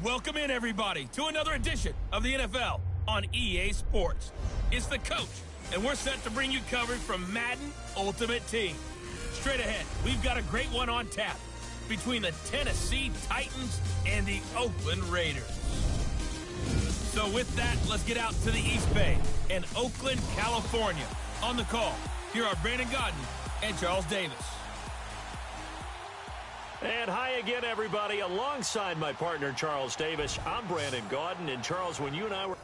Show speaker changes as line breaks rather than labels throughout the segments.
Welcome in, everybody, to another edition of the NFL on EA Sports. It's the coach, and we're set to bring you coverage from Madden Ultimate Team. Straight ahead, we've got a great one on tap between the Tennessee Titans and the Oakland Raiders. So with that, let's get out to the East Bay in Oakland, California. On the call, here are Brandon Gaudin and Charles Davis.
And hi again, everybody. Alongside my partner, Charles Davis, I'm Brandon Gaudin. And Charles, when you and I were...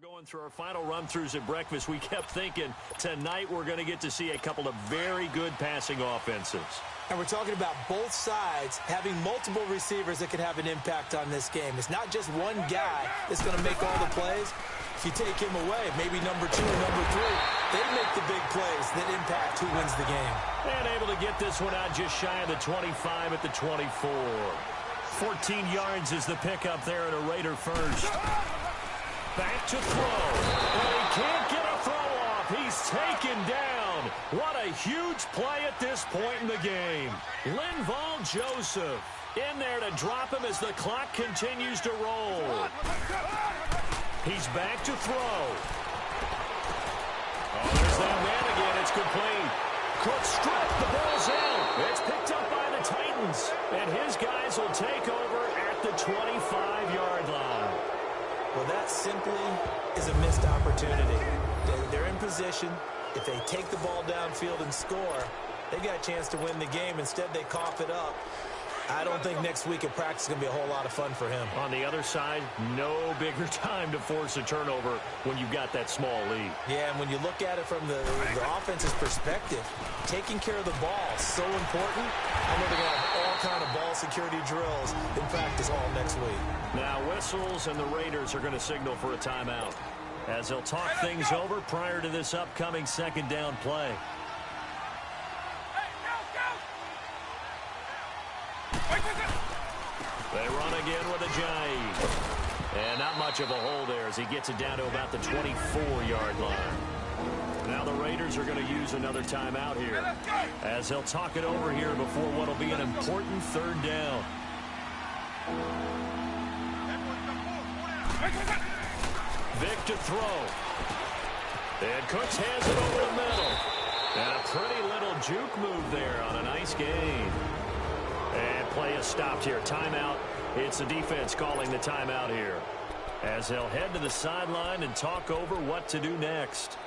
Going through our final run-throughs at breakfast, we kept thinking tonight we're going to get to see a couple of very good passing offenses.
And we're talking about both sides having multiple receivers that could have an impact on this game. It's not just one guy that's going to make all the plays. If you take him away, maybe number 2 or number 3, they make the big plays that impact who wins the game.
And able to get this one out just shy of the 25 at the 24. 14 yards is the pickup there at a Raider first. Back to throw. And he can't get a throw off. He's taken down. What a huge play at this point in the game. Linval Joseph in there to drop him as the clock continues to roll. He's back to throw. Oh, there's that man again. It's complete. Cook strip. The ball's out. It's picked up by the Titans. And his guys will take over at the 25-yard line.
Well, that simply is a missed opportunity. They're in position. If they take the ball downfield and score, they got a chance to win the game. Instead, they cough it up. I don't think next week at practice is going to be a whole lot of fun for him.
On the other side, no bigger time to force a turnover when you've got that small lead.
Yeah, and when you look at it from the offense's perspective, taking care of the ball is so important. I know they're going to have all kind of ball security drills in practice all next week.
Now whistles, and the Raiders are going to signal for a timeout as they'll talk things over prior to this upcoming second down play. They run again with a jive. And not much of a hole there as he gets it down to about the 24-yard line. Now the Raiders are going to use another timeout here as they'll talk it over here before what will be an important third down. Vic to throw. And Cooks has it over the middle. And a pretty little juke move there on a nice gain. And play is stopped here. Timeout. It's the defense calling the timeout here, as they'll head to the sideline and talk over what to do next.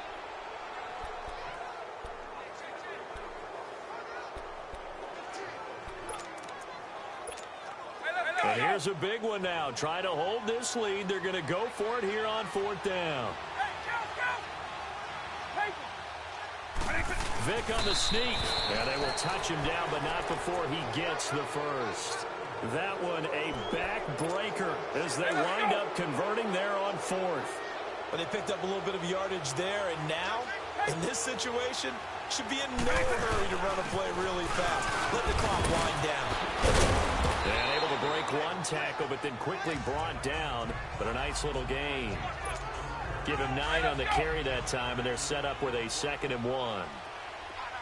And here's a big one now. Trying to hold this lead. They're going to go for it here on 4th down. Vic on the sneak. And they will touch him down, but not before he gets the first. That one a backbreaker as they wind up converting there on 4th.
But they picked up a little bit of yardage there, and now, in this situation, should be in no hurry to run a play really fast. Let the clock wind down.
And able to break one tackle, but then quickly brought down. But a nice little gain. Give him 9 on the carry that time, and they're set up with a 2nd and 1.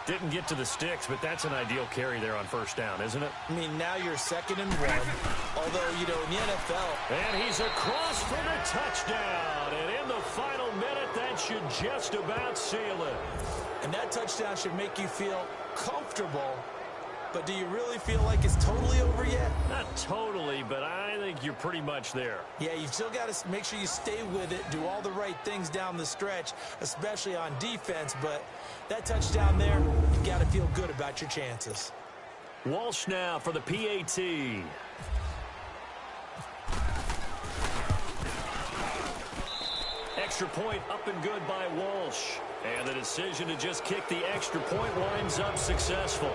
Didn't get to the sticks, but that's an ideal carry there on 1st down, isn't it?
I mean, now you're 2nd and 1. Although, you know, in the NFL.
And he's across for the touchdown. And in the final minute, that should just about seal it.
And that touchdown should make you feel comfortable. But do you really feel like it's totally over yet?
Not totally, but I think you're pretty much there.
Yeah, you've still got to make sure you stay with it, do all the right things down the stretch, especially on defense. But that touchdown there, you've got to feel good about your chances.
Walsh now for the PAT. Extra point up and good by Walsh. And the decision to just kick the extra point winds up successful.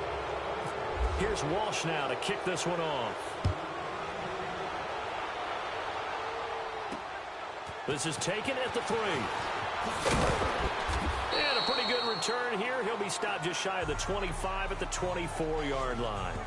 Here's Walsh now to kick this one off. This is taken at the 3. And a pretty good return here. He'll be stopped just shy of the 25 at the 24-yard line.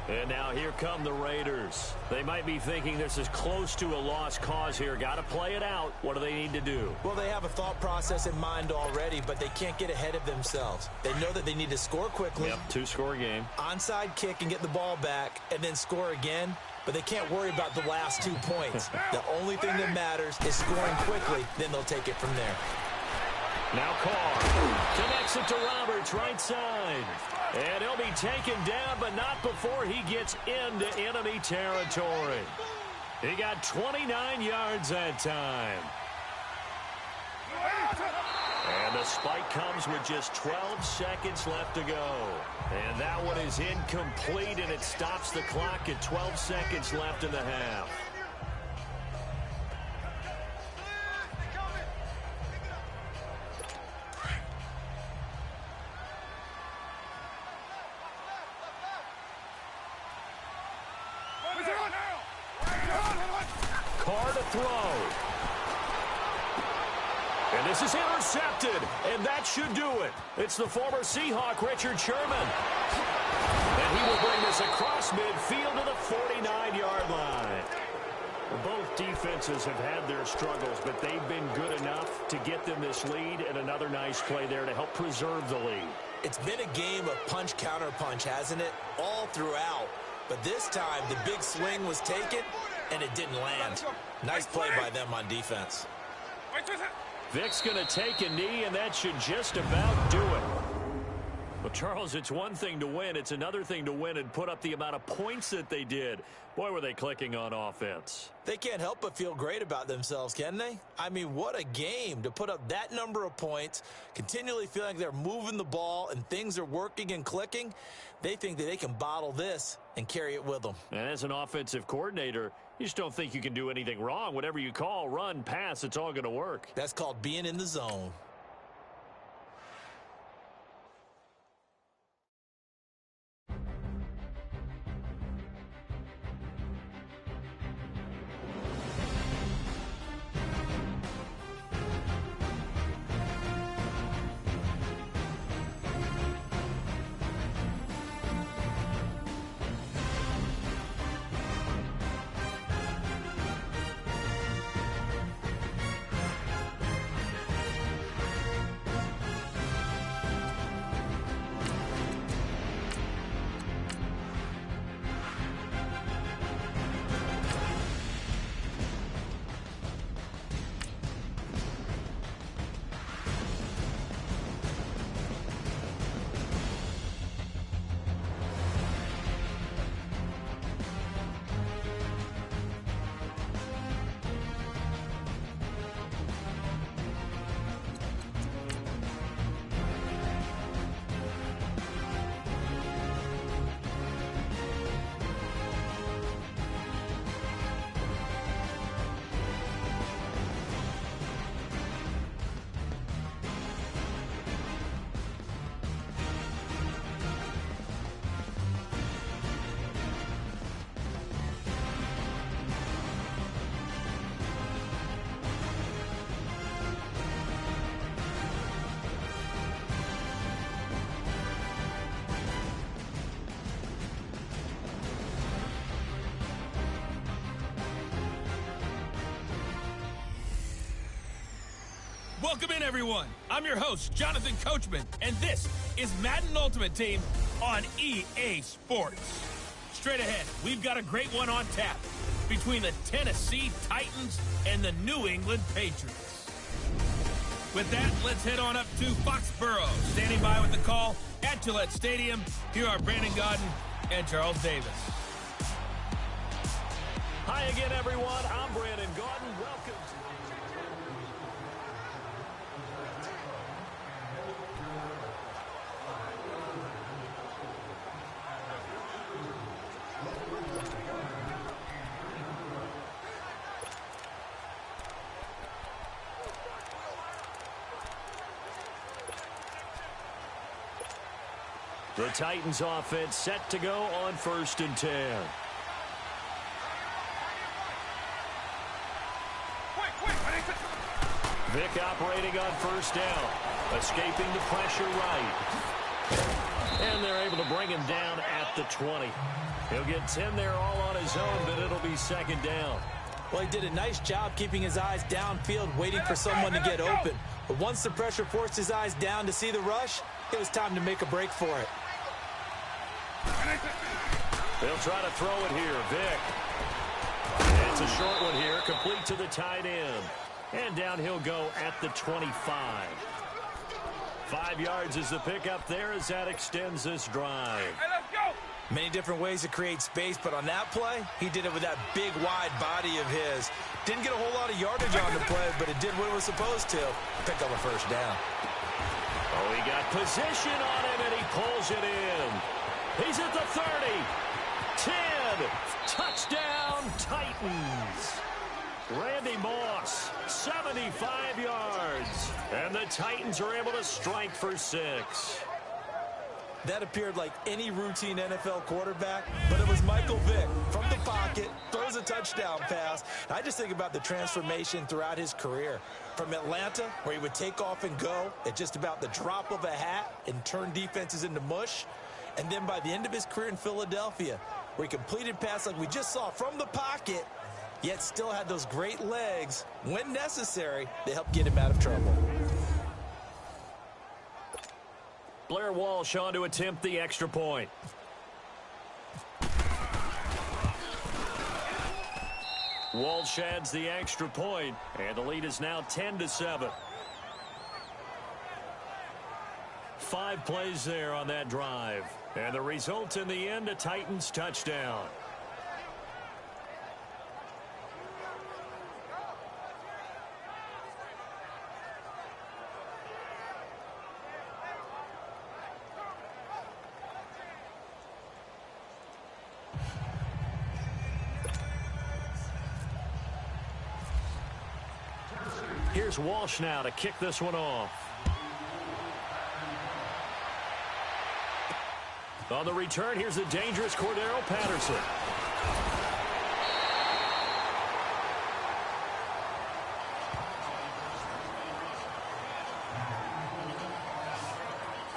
And now here come the Raiders. They might be thinking this is close to a lost cause here. Got to play it out. What do they need to do?
Well, they have a thought process in mind already, but they can't get ahead of themselves. They know that they need to score quickly.
Yep, 2-score game.
Onside kick and get the ball back, and then score again. But they can't worry about the last 2 points. The only thing that matters is scoring quickly. Then they'll take it from there.
Now Carr connects it to Roberts, right side. And he'll be taken down, but not before he gets into enemy territory. He got 29 yards that time. And the spike comes with just 12 seconds left to go. And that one is incomplete, and it stops the clock at 12 seconds left in the half. Carr to throw. And this is intercepted, and that should do it. It's the former Seahawk, Richard Sherman. And he will bring this across midfield to the 49-yard line. Both defenses have had their struggles, but they've been good enough to get them this lead, and another nice play there to help preserve the lead.
It's been a game of punch-counter-punch, hasn't it? All throughout. But this time, the big swing was taken, and it didn't land. Nice play by them on defense.
Vic's going to take a knee, and that should just about do it. Well, Charles, it's one thing to win. It's another thing to win and put up the amount of points that they did. Boy, were they clicking on offense.
They can't help but feel great about themselves, can they? I mean, what a game to put up that number of points, continually feeling like they're moving the ball and things are working and clicking. They think that they can bottle this and carry it with them.
And as an offensive coordinator, you just don't think you can do anything wrong. Whatever you call, run, pass, it's all going to work.
That's called being in the zone.
Welcome in, everyone. I'm your host, Jonathan Coachman, and this is Madden Ultimate Team on EA Sports. Straight ahead, we've got a great one on tap between the Tennessee Titans and the New England Patriots. With that, let's head on up to Foxborough. Standing by with the call at Gillette Stadium, here are Brandon Gaudin and Charles Davis.
Hi again, everyone. I'm Brandon Gaudin. Welcome to... The Titans offense set to go on 1st and 10. Vick operating on 1st down. Escaping the pressure right. And they're able to bring him down at the 20. He'll get 10 there all on his own, but it'll be 2nd down.
Well, he did a nice job keeping his eyes downfield, waiting for someone to get open. But once the pressure forced his eyes down to see the rush, it was time to make a break for it.
They'll try to throw it here. Vick. It's a short one here, complete to the tight end. And down he'll go at the 25. 5 yards is the pickup there as that extends this drive.
Hey, let's go! Many different ways to create space, but on that play, he did it with that big, wide body of his. Didn't get a whole lot of yardage on the play, but it did what it was supposed to. Pick up a 1st down.
Oh, he got position on him, and he pulls it in. He's at the 30. 10. Touchdown, Titans. Randy Moss, 75 yards. And the Titans are able to strike for 6.
That appeared like any routine NFL quarterback, but it was Michael Vick from the pocket, throws a touchdown pass. I just think about the transformation throughout his career. From Atlanta, where he would take off and go at just about the drop of a hat and turn defenses into mush. And then by the end of his career in Philadelphia, where he completed pass like we just saw from the pocket, yet still had those great legs, when necessary, to help get him out of trouble.
Blair Walsh on to attempt the extra point. Walsh adds the extra point, and the lead is now 10-7. 5 plays there on that drive. And the result in the end, a Titans touchdown. Here's Walsh now to kick this one off. On the return, here's the dangerous Cordero Patterson.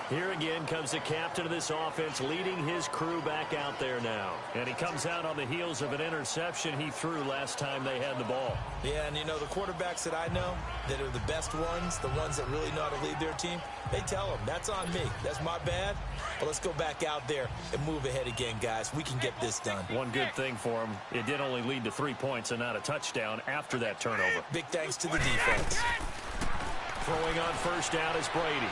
Here again comes the captain of this offense, leading his crew back out there now. And he comes out on the heels of an interception he threw last time they had the ball.
Yeah, and you know, the quarterbacks that I know that are the best ones, the ones that really know how to lead their team, they tell them, that's on me. That's my bad. Well, let's go back out there and move ahead again, guys. We can get this done.
One good thing for him, it did only lead to 3 points and not a touchdown after that turnover.
Big thanks to the defense.
Throwing on 1st down is Brady.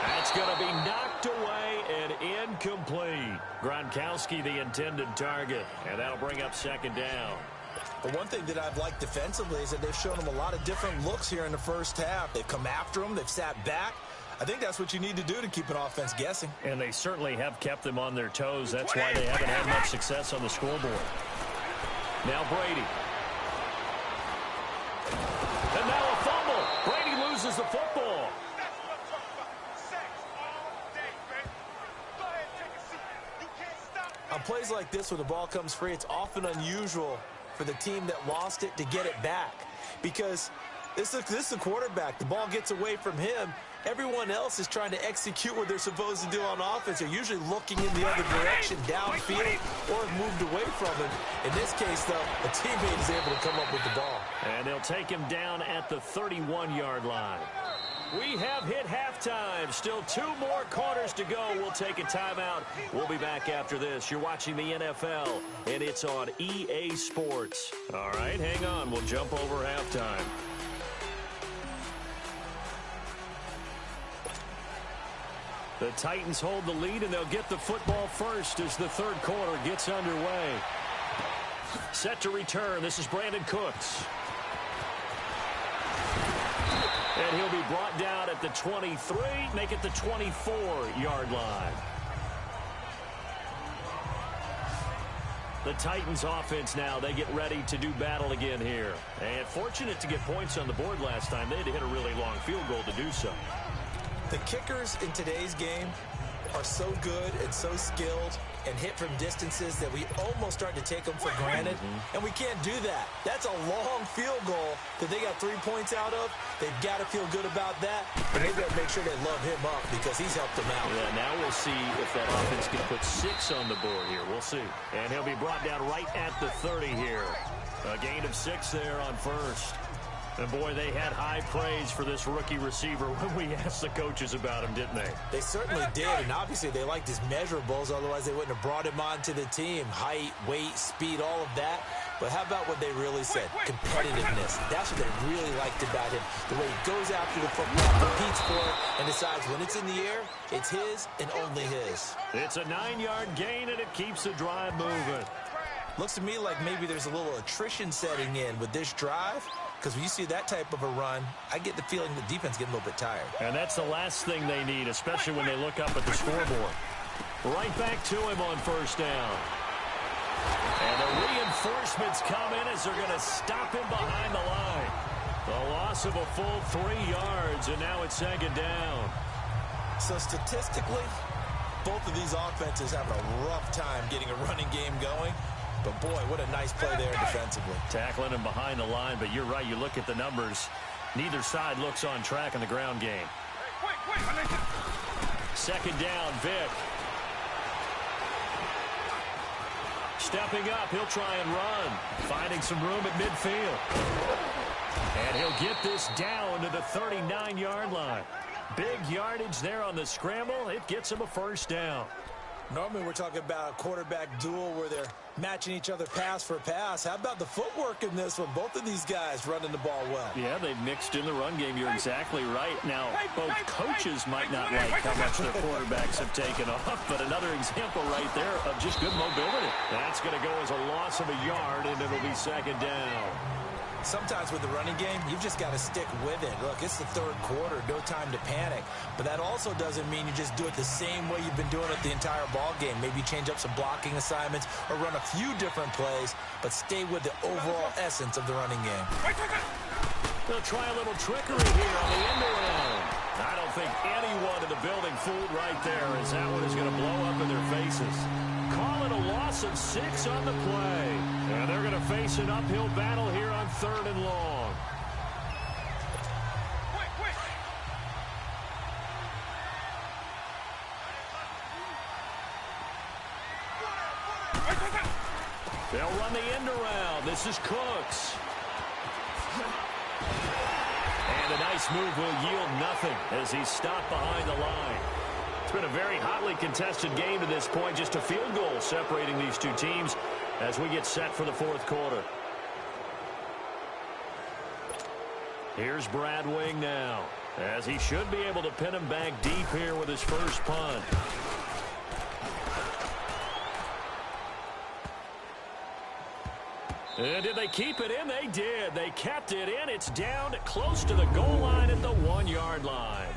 That's going to be knocked away and incomplete. Gronkowski the intended target, and that'll bring up 2nd down.
But one thing that I've liked defensively is that they've shown him a lot of different looks here in the 1st half. They've come after him. They've sat back. I think that's what you need to do to keep an offense guessing.
And they certainly have kept them on their toes. That's why they haven't had much success on the scoreboard. Now Brady. And now a fumble. Brady loses the football.
On plays like this where the ball comes free, it's often unusual for the team that lost it to get it back. Because this is a quarterback. The ball gets away from him, Everyone else is trying to execute what they're supposed to do on offense. They're usually looking in the other direction, downfield, or have moved away from him. In this case, though, a teammate is able to come up with the ball.
And they'll take him down at the 31-yard line. We have hit halftime. Still 2 more quarters to go. We'll take a timeout. We'll be back after this. You're watching the NFL, and it's on EA Sports. All right, hang on. We'll jump over halftime. The Titans hold the lead, and they'll get the football first as the third quarter gets underway. Set to return. This is Brandon Cooks. And he'll be brought down at the 23, make it the 24-yard line. The Titans offense now, they get ready to do battle again here. And fortunate to get points on the board last time. They had to hit a really long field goal to do so.
The kickers in today's game are so good and so skilled and hit from distances that we almost start to take them for granted, and we can't do that. That's a long field goal that they got 3 points out of. They've got to feel good about that, and they've got to make sure they love him up because he's helped them out.
Yeah, now we'll see if that offense can put 6 on the board here. We'll see. And he'll be brought down right at the 30 here. A gain of 6 there on first. And, boy, they had high praise for this rookie receiver when we asked the coaches about him, didn't they?
They certainly did, and obviously they liked his measurables. Otherwise, they wouldn't have brought him onto the team. Height, weight, speed, all of that. But how about what they really said? Competitiveness. That's what they really liked about him. The way he goes after the football, competes for it, and decides when it's in the air, it's his and only his.
It's a 9-yard gain, and it keeps the drive moving.
Looks to me like maybe there's a little attrition setting in with this drive. Because when you see that type of a run, I get the feeling the defense getting a little bit tired.
And that's the last thing they need, especially when they look up at the scoreboard. Right back to him on first down. And the reinforcements come in as they're going to stop him behind the line. The loss of a full 3 yards, and now it's second down.
So statistically, both of these offenses have a rough time getting a running game going. But, boy, what a nice play there defensively.
Tackling him behind the line, but you're right. You look at the numbers. Neither side looks on track in the ground game. Second down, Vick. Stepping up, he'll try and run. Finding some room at midfield. And he'll get this down to the 39-yard line. Big yardage there on the scramble. It gets him a first down.
Normally we're talking about a quarterback duel where they're matching each other pass for pass. How about the footwork in this one? Both of these guys running the ball well.
Yeah, they've mixed in the run game. You're exactly right. Now, both coaches might not like how much their quarterbacks have taken off, but another example right there of just good mobility. That's going to go as a loss of a yard, and it'll be second down.
Sometimes with the running game, you've just got to stick with it. Look, it's the third quarter, no time to panic. But that also doesn't mean you just do it the same way you've been doing it the entire ball game. Maybe change up some blocking assignments or run a few different plays, but stay with the overall essence of the running game.
They'll try a little trickery here on the end around. I don't think anyone in the building fooled right there, as that one is going to blow up in their faces. Call it a loss of 6 on the play. And they're going to face an uphill battle here on 3rd and long. They'll run the end around. This is Cooks. And a nice move will yield nothing as he's stopped behind the line. It's been a very hotly contested game to this point. Just a field goal separating these two teams as we get set for the fourth quarter. Here's Brad Wing now, as he should be able to pin him back deep here with his first punt. And did they keep it in? They did. They kept it in. It's down close to the goal line at the 1-yard line.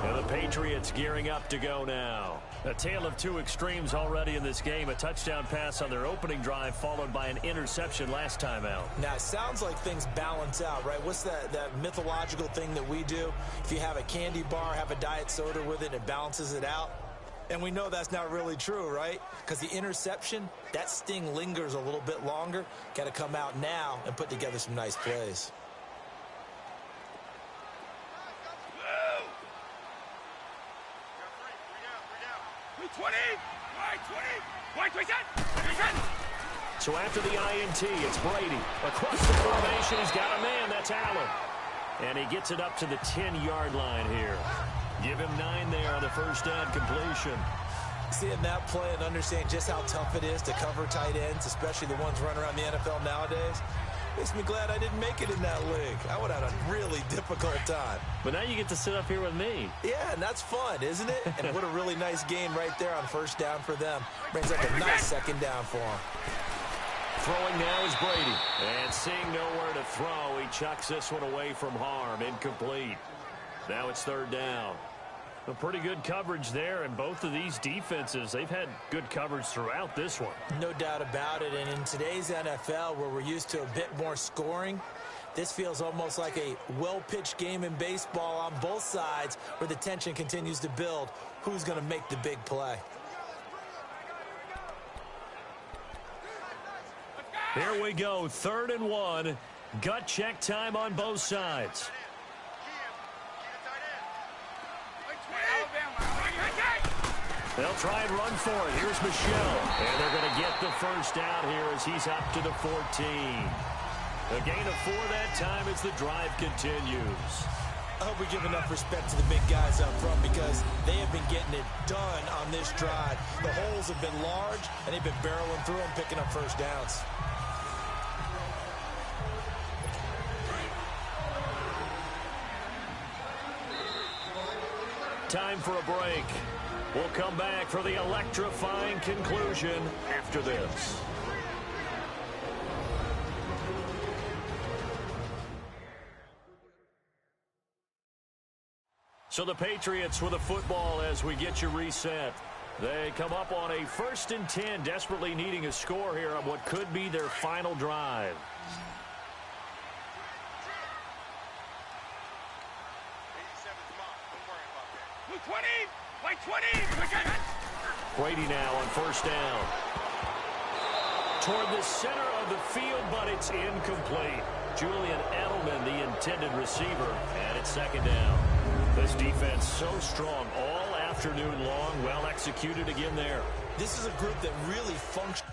And the Patriots gearing up to go now. A tale of two extremes already in this game. A touchdown pass on their opening drive followed by an interception last time out.
Now, it sounds like things balance out, right? What's that mythological thing that we do? If you have a candy bar, have a diet soda with it, it balances it out. And we know that's not really true, right? Because the interception, that sting lingers a little bit longer. Got to come out now and put together some nice plays.
So after the INT, it's Brady. Across the formation, he's got a man. That's Allen. And he gets it up to the 10-yard line here. Give him 9 there on the first down completion.
Seeing that play and understand just how tough it is to cover tight ends, especially the ones running around the NFL nowadays, makes me glad I didn't make it in that league. I would have had a really difficult time.
But now you get to sit up here with me.
Yeah, and that's fun, isn't it? And what a really nice game right there on first down for them. Brings up a nice second down for them.
Throwing now is Brady. And seeing nowhere to throw, he chucks this one away from harm. Incomplete. Now it's third down. A pretty good coverage there, and both of these defenses, they've had good coverage throughout this one.
No doubt about it, and in today's NFL, where we're used to a bit more scoring, this feels almost like a well-pitched game in baseball on both sides where the tension continues to build. Who's going to make the big play?
Here we go, 3rd and 1. Gut check time on both sides. They'll try and run for it. Here's Michelle. And they're going to get the first down here as he's up to the 14. A gain of 4 that time as the drive continues.
I hope we give enough respect to the big guys up front because they have been getting it done on this drive. The holes have been large, and they've been barreling through them, picking up first downs.
Time for a break. We'll come back for the electrifying conclusion after this. So the Patriots with a football as we get you reset. They come up on a 1st and 10, desperately needing a score here on what could be their final drive. Brady now on first down. Toward the center of the field, but it's incomplete. Julian Edelman, the intended receiver, and it's 2nd down. This defense so strong all afternoon long, well executed again there.
This is a group that really functions.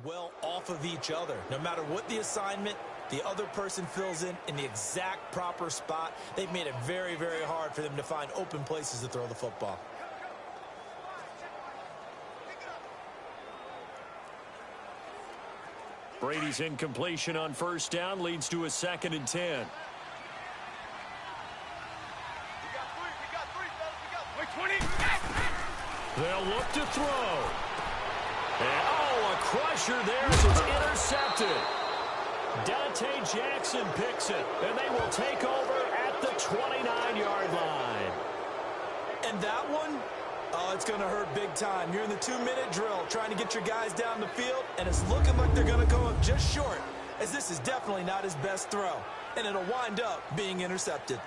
well off of each other. No matter what the assignment, the other person fills in the exact proper spot. They've made it very, very hard for them to find open places to throw the football.
Brady's incompletion on first down leads to a 2nd and 10. They'll look to throw. And, oh, a crusher there as it's intercepted. Dante Jackson picks it, and they will take over at the 29-yard line.
And that one, oh, it's going to hurt big time. You're in the 2-minute drill trying to get your guys down the field, and it's looking like they're going to come up just short, as this is definitely not his best throw, and it'll wind up being intercepted.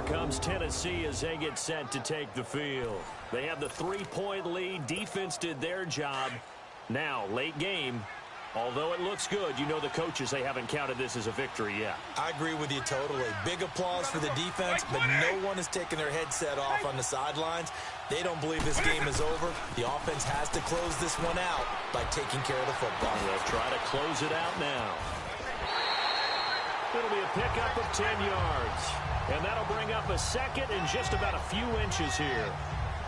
Comes Tennessee as they get set to take the field. They have the 3-point lead. Defense did their job. Now, late game, although it looks good, you know the coaches, they haven't counted this as a victory yet.
I agree with you totally. Big applause for the defense, but no one is taking their headset off on the sidelines. They don't believe this game is over. The offense has to close this one out by taking care of the football.
They'll try to close it out now. It'll be a pickup of 10 yards. And that'll bring up a 2nd and just about a few inches here.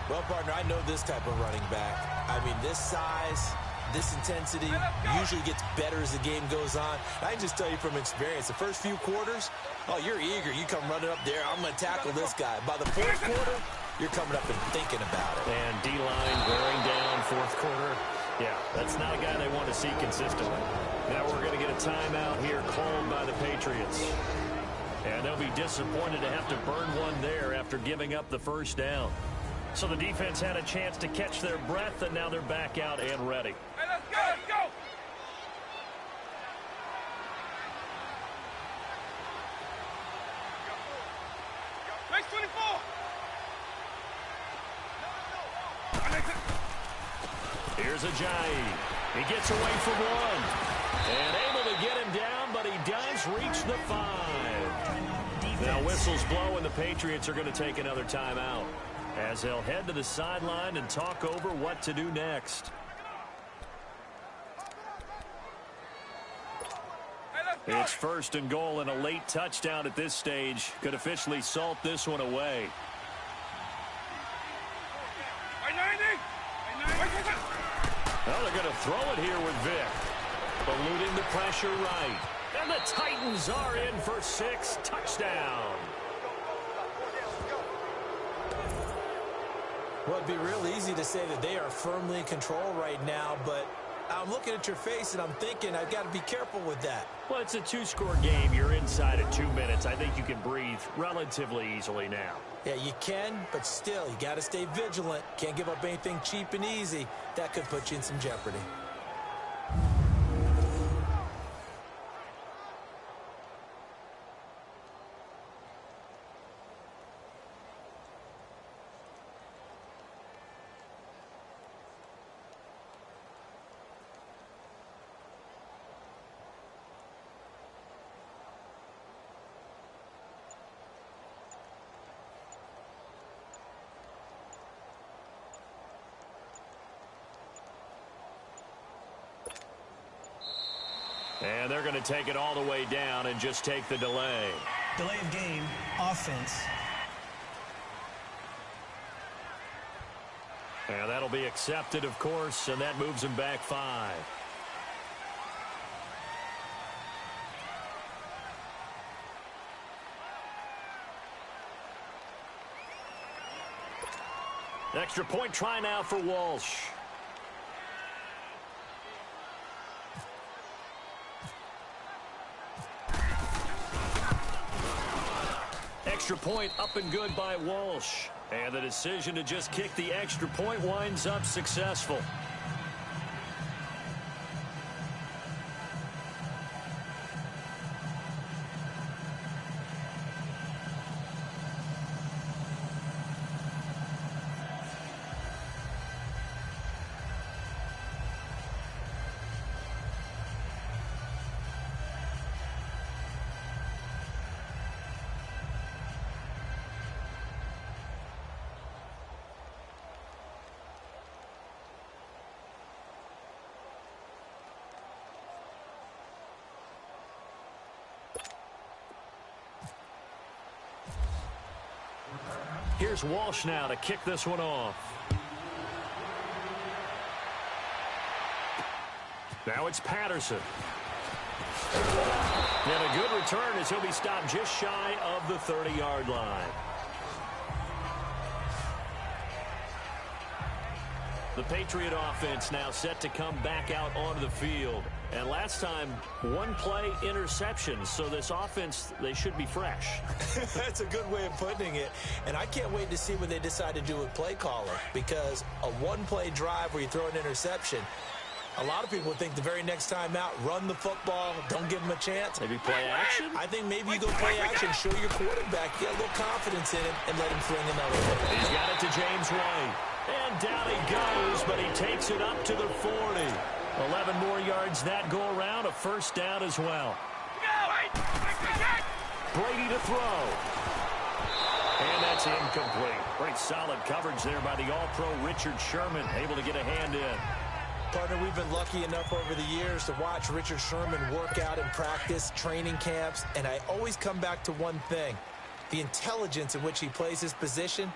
Well, partner, I know this type of running back. I mean, this size, this intensity usually gets better as the game goes on. I can just tell you from experience, the first few quarters, oh, you're eager. You come running up there, I'm going to tackle this guy. By the 4th quarter, you're coming up and thinking about it.
And D-line wearing down 4th quarter. Yeah, that's not a guy they want to see consistently. Now we're going to get a timeout here called by the Patriots. And they'll be disappointed to have to burn one there after giving up the first down. So the defense had a chance to catch their breath, and now they're back out and ready.
Hey, let's go, let's go! Next 24!
Here's Ajayi. He gets away from one. And able to get him down, but he does reach the 5. Now whistles blow, and the Patriots are going to take another timeout as they'll head to the sideline and talk over what to do next. It's 1st and goal, and a late touchdown at this stage could officially salt this one away. Well, they're going to throw it here with Vic. Eluding the pressure right. And the Titans are in for 6. Touchdown.
Well, it'd be real easy to say that they are firmly in control right now, but I'm looking at your face and I'm thinking I've got to be careful with that.
Well, it's a 2-score game. You're inside at 2 minutes. I think you can breathe relatively easily now.
Yeah, you can, but still, you got to stay vigilant. Can't give up anything cheap and easy. That could put you in some jeopardy.
And they're going to take it all the way down and just take the delay.
Delay of game, offense.
And that'll be accepted, of course, and that moves him back 5. Extra point try now for Walsh. Extra point up and good by Walsh. And the decision to just kick the extra point winds up successful. Here's Walsh now to kick this one off. Now it's Patterson. And a good return as he'll be stopped just shy of the 30-yard line. The Patriot offense now set to come back out onto the field. And last time, one play interception. So this offense, they should be fresh.
That's a good way of putting it. And I can't wait to see what they decide to do with play caller. Because a one-play drive where you throw an interception, a lot of people think the very next time out, run the football, don't give them a chance.
Maybe play action?
I think maybe you go play action, show your quarterback, get a little confidence in him, and let him fling another one.
He's got it to James White. And down he goes, but he takes it up to the 40. 11 more yards that go around, a first down as well. Brady to throw. And that's incomplete. Pretty solid coverage there by the All-Pro Richard Sherman, able to get a hand in.
Partner, we've been lucky enough over the years to watch Richard Sherman work out in practice, training camps, and I always come back to one thing, the intelligence in which he plays his position.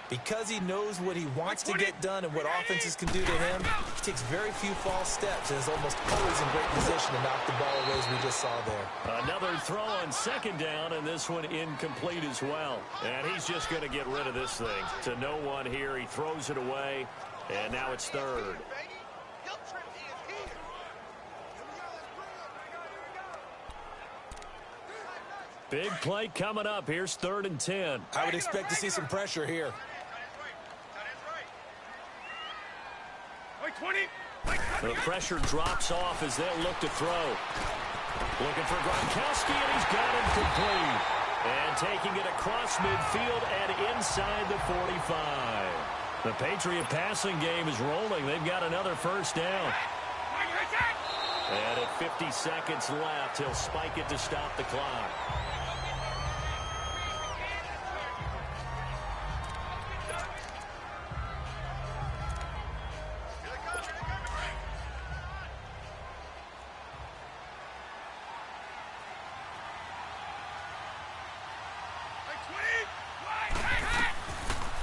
Because he knows what he wants to get done and what offenses can do to him, he takes very few false steps and is almost always in great position to knock the ball away, as we just saw there.
Another throw on second down, and this one incomplete as well. And he's just going to get rid of this thing. To no one here, he throws it away, and now it's third. Big play coming up. Here's 3rd and 10.
I would expect to see some pressure here.
The pressure drops off as they'll look to throw. Looking for Gronkowski, and he's got him complete. And taking it across midfield and inside the 45. The Patriot passing game is rolling. They've got another first down. And at 50 seconds left, he'll spike it to stop the clock.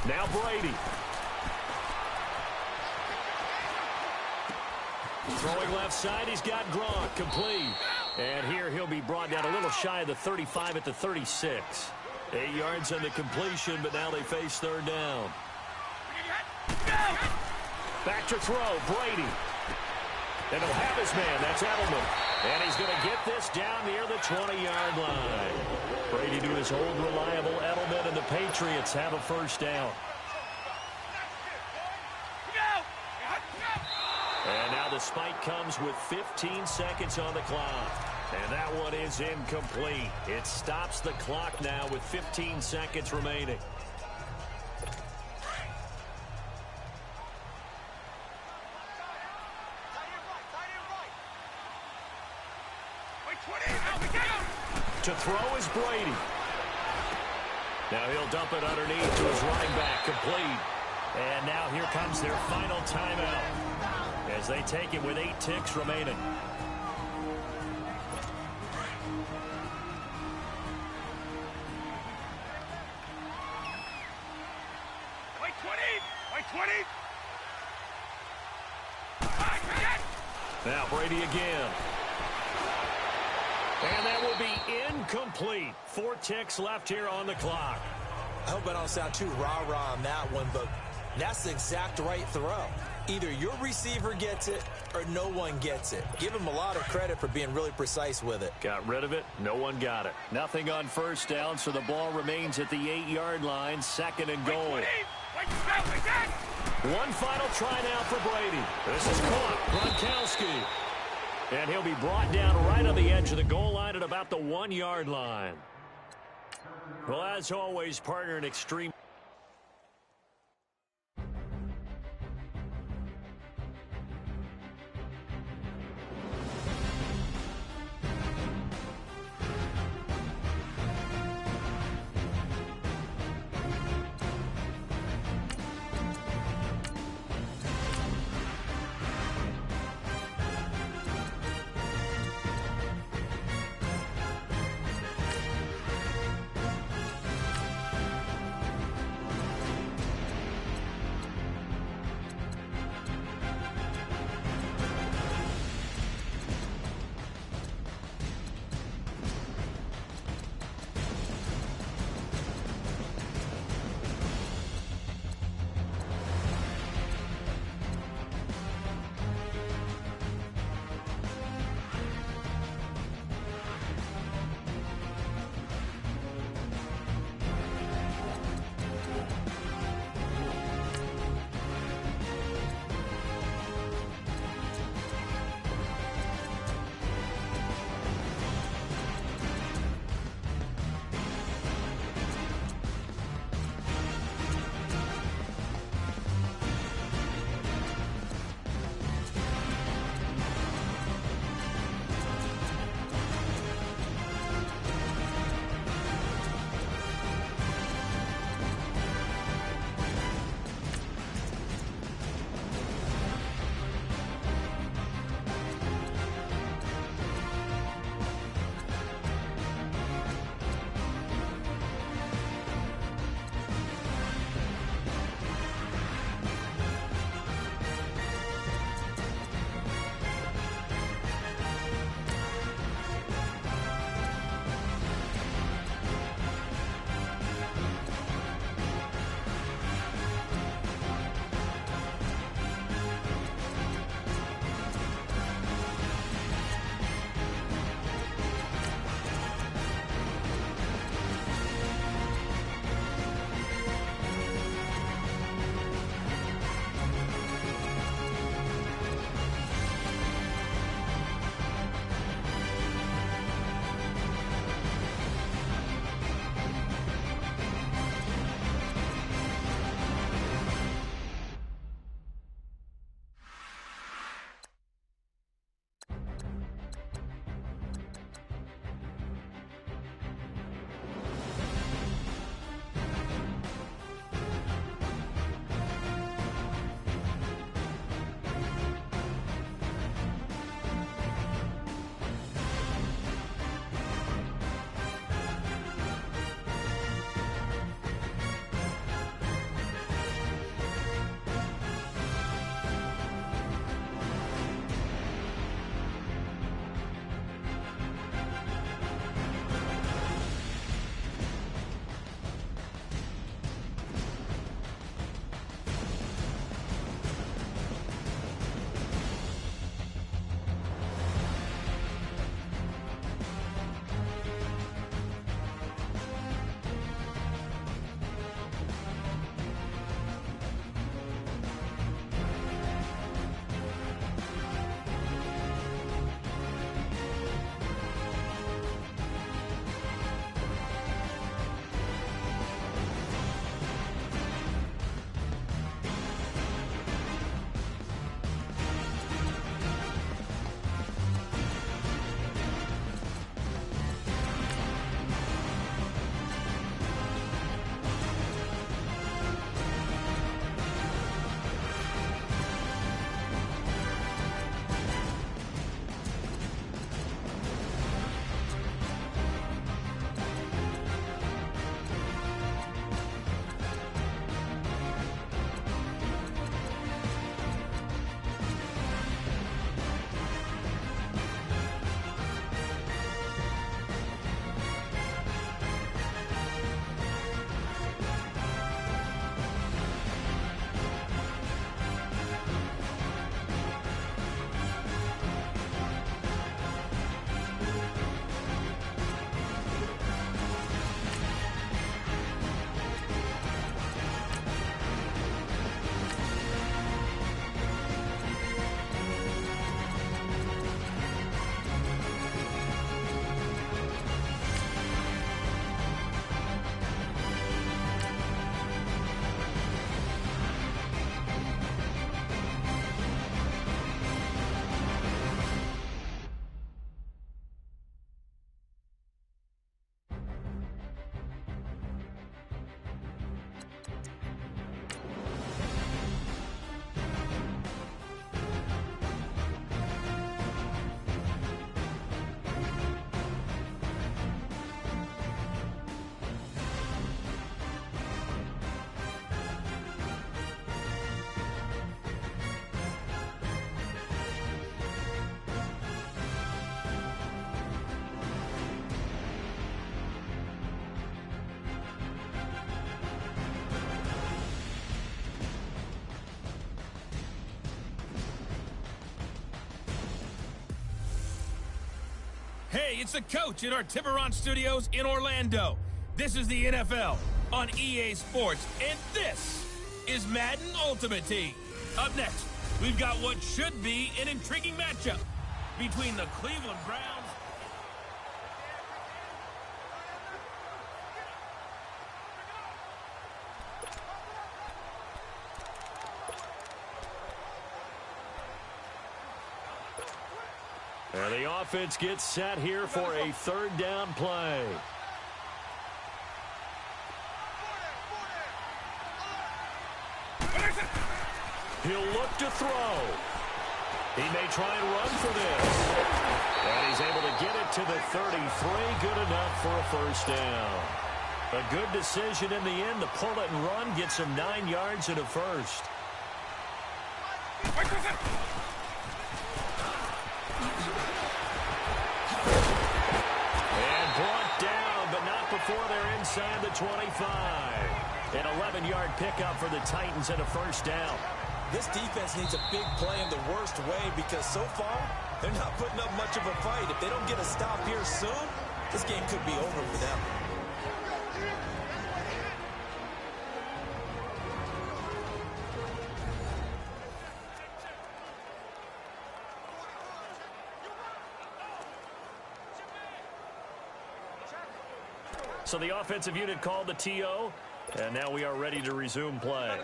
Now Brady. Throwing left side, he's got Gronk, complete. And here he'll be brought down a little shy of the 35 at the 36. 8 yards on the completion, but now they face 3rd down. Back to throw, Brady. And he'll have his man, that's Edelman. And he's going to get this down near the 20-yard line. Brady to his old reliable Edelman, and the Patriots have a first down. And now the spike comes with 15 seconds on the clock. And that one is incomplete. It stops the clock now with 15 seconds remaining. To throw is Brady. Now he'll dump it underneath to his running back, complete. And now here comes their final timeout as they take it with 8 ticks remaining. Now Brady again. And that will be incomplete. 4 ticks left here on the clock.
I hope I don't sound too rah-rah on that one, but that's the exact right throw. Either your receiver gets it or no one gets it. Give him a lot of credit for being really precise with it.
Got rid of it. No one got it. Nothing on first down, so the ball remains at the 8-yard line. 2nd and goal. One final try now for Brady. This is caught. Gronkowski. And he'll be brought down right on the edge of the goal line at about the 1-yard line. Well, as always, partner, an extreme.
Hey, it's the coach in our Tiburon studios in Orlando. This is the NFL on EA Sports, and this is Madden Ultimate Team. Up next, we've got what should be an intriguing matchup between the Cleveland Browns.
And the offense gets set here for a third down play. He'll look to throw. He may try and run for this. And he's able to get it to the 33. Good enough for a first down. A good decision in the end to pull it and run. Gets him 9 yards and a first. And brought down, but not before they're inside the 25. An 11-yard pickup for the Titans and a first down.
This defense needs a big play in the worst way because so far, they're not putting up much of a fight. If they don't get a stop here soon, this game could be over for them.
So the offensive unit called the TO, and now we are ready to resume play.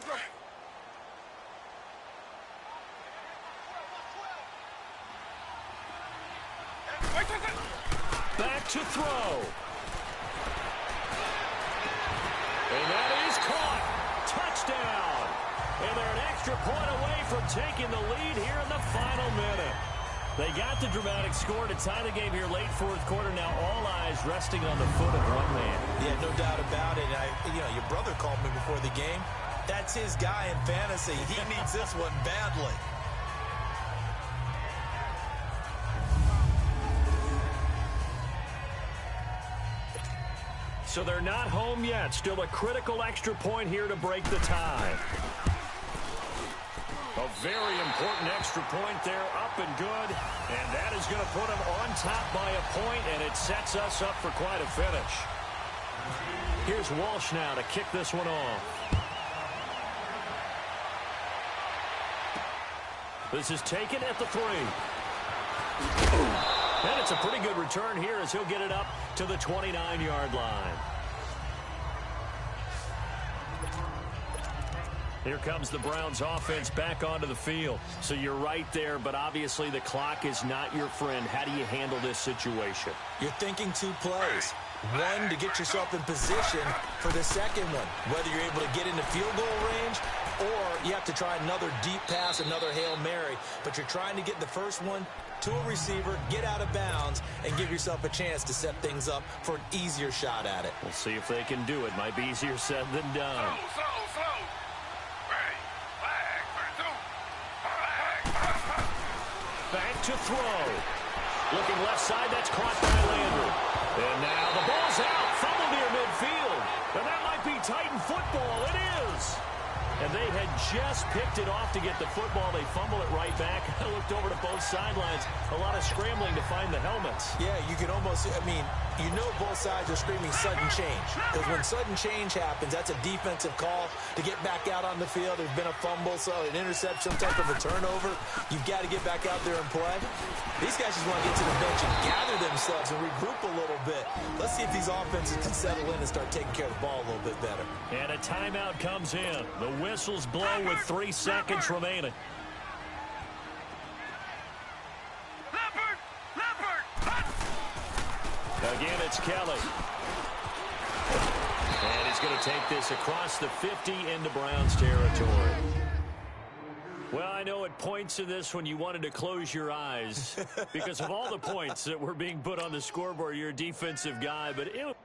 Back to throw. And that is caught. Touchdown. And they're an extra point away from taking the lead here in the final minute. They got the dramatic score to tie the game here late fourth quarter. Now all eyes resting on the foot of one man.
Yeah, no doubt about it. Your brother called me before the game. That's his guy in fantasy. He needs this one badly.
So they're not home yet. Still a critical extra point here to break the tie. A very important extra point there, up and good. And that is going to put them on top by a point, and it sets us up for quite a finish. Here's Walsh now to kick this one off. This is taken at the 3. And it's a pretty good return here as he'll get it up to the 29-yard line. Here comes the Browns offense back onto the field. So you're right there, but obviously the clock is not your friend. How do you handle this situation?
You're thinking 2 plays. One, to get yourself in position for the second one, whether you're able to get into field goal range or you have to try another deep pass, another Hail Mary. But you're trying to get the first one to a receiver, get out of bounds, and give yourself a chance to set things up for an easier shot at it.
We'll see if they can do it. Might be easier said than done.
Slow. Ready.
Back to throw. Looking left side, that's caught by Landry. And now the ball's out, fumble near midfield. And that might be Titan football. It is. And they had just picked it off to get the football. They fumble it right back. I looked over to both sidelines. A lot of scrambling to find the helmets.
Yeah, you can almost, both sides are screaming sudden change. Because when sudden change happens, that's a defensive call to get back out on the field. There's been a fumble, so an interception, some type of a turnover. You've got to get back out there and play. These guys just want to get to the bench and gather themselves and regroup a little bit. Let's see if these offenses can settle in and start taking care of the ball a little bit better.
And a timeout comes in. The whistles blow with 3 seconds remaining. Again, it's Kelly. And he's going to take this across the 50 into Browns territory. Well, I know at points in this when you wanted to close your eyes because of all the points that were being put on the scoreboard. You're a defensive guy, but it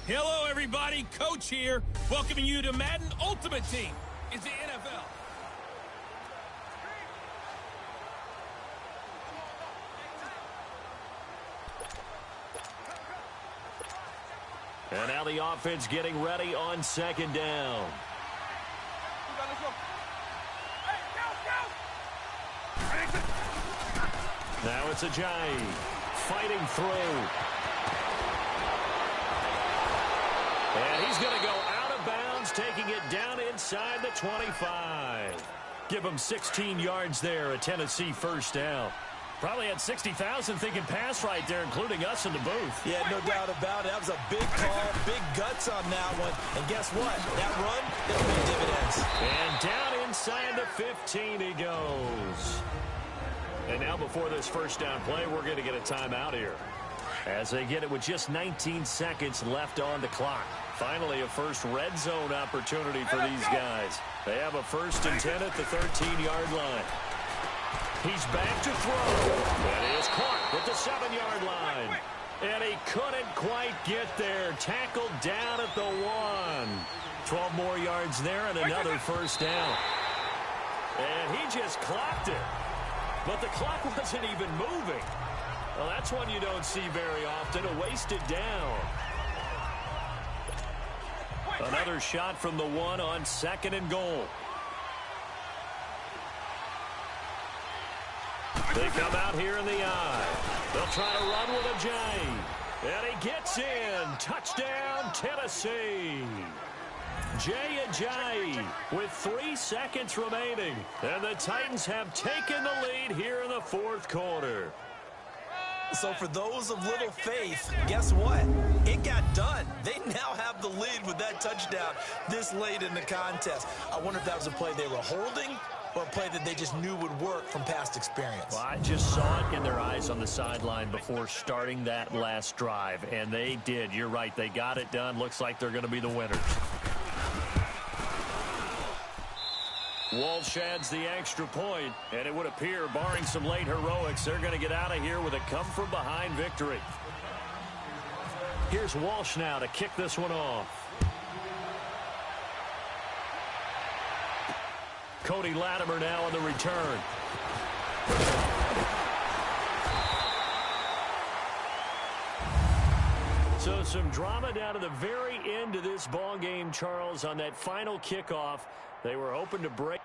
Hello, everybody. Coach here, welcoming you to Madden Ultimate Team. It's the NFL.
And now the offense getting ready on second down. Now it's Ajayi fighting through. And he's going to go out of bounds, taking it down inside the 25. Give him 16 yards there, a Tennessee first down. Probably had 60,000 thinking pass right there, including us in the booth.
Yeah, no doubt about it. That was a big call, big guts on that one. And guess what? That run, it'll pay dividends.
And down inside the 15 he goes. And now before this first down play, we're going to get a timeout here, as they get it with just 19 seconds left on the clock. Finally, a first red zone opportunity for these guys. They have a 1st and 10 at the 13-yard line. He's back to throw. And is caught at the 7-yard line. And he couldn't quite get there. Tackled down at the 1. 12 more yards there and another first down. And he just clocked it. But the clock wasn't even moving. Well, that's one you don't see very often, a wasted down. Another shot from the 1 on 2nd and goal. They come out here in the eye. They'll try to run with Ajayi. And he gets in. Touchdown, Tennessee. Jay Ajayi with 3 seconds remaining. And the Titans have taken the lead here in the 4th quarter.
So for those of little faith, guess what? It got done. They now have the lead with that touchdown this late in the contest. I wonder if that was a play they were holding or a play that they just knew would work from past experience.
Well, I just saw it in their eyes on the sideline before starting that last drive, and they did. You're right. They got it done. Looks like they're going to be the winners. Walsh adds the extra point, and it would appear, barring some late heroics, they're going to get out of here with a come-from-behind victory. Here's Walsh now to kick this one off. Cody Latimer now on the return. So some drama down to the very end of this ball game, Charles, on that final kickoff. They were hoping to break.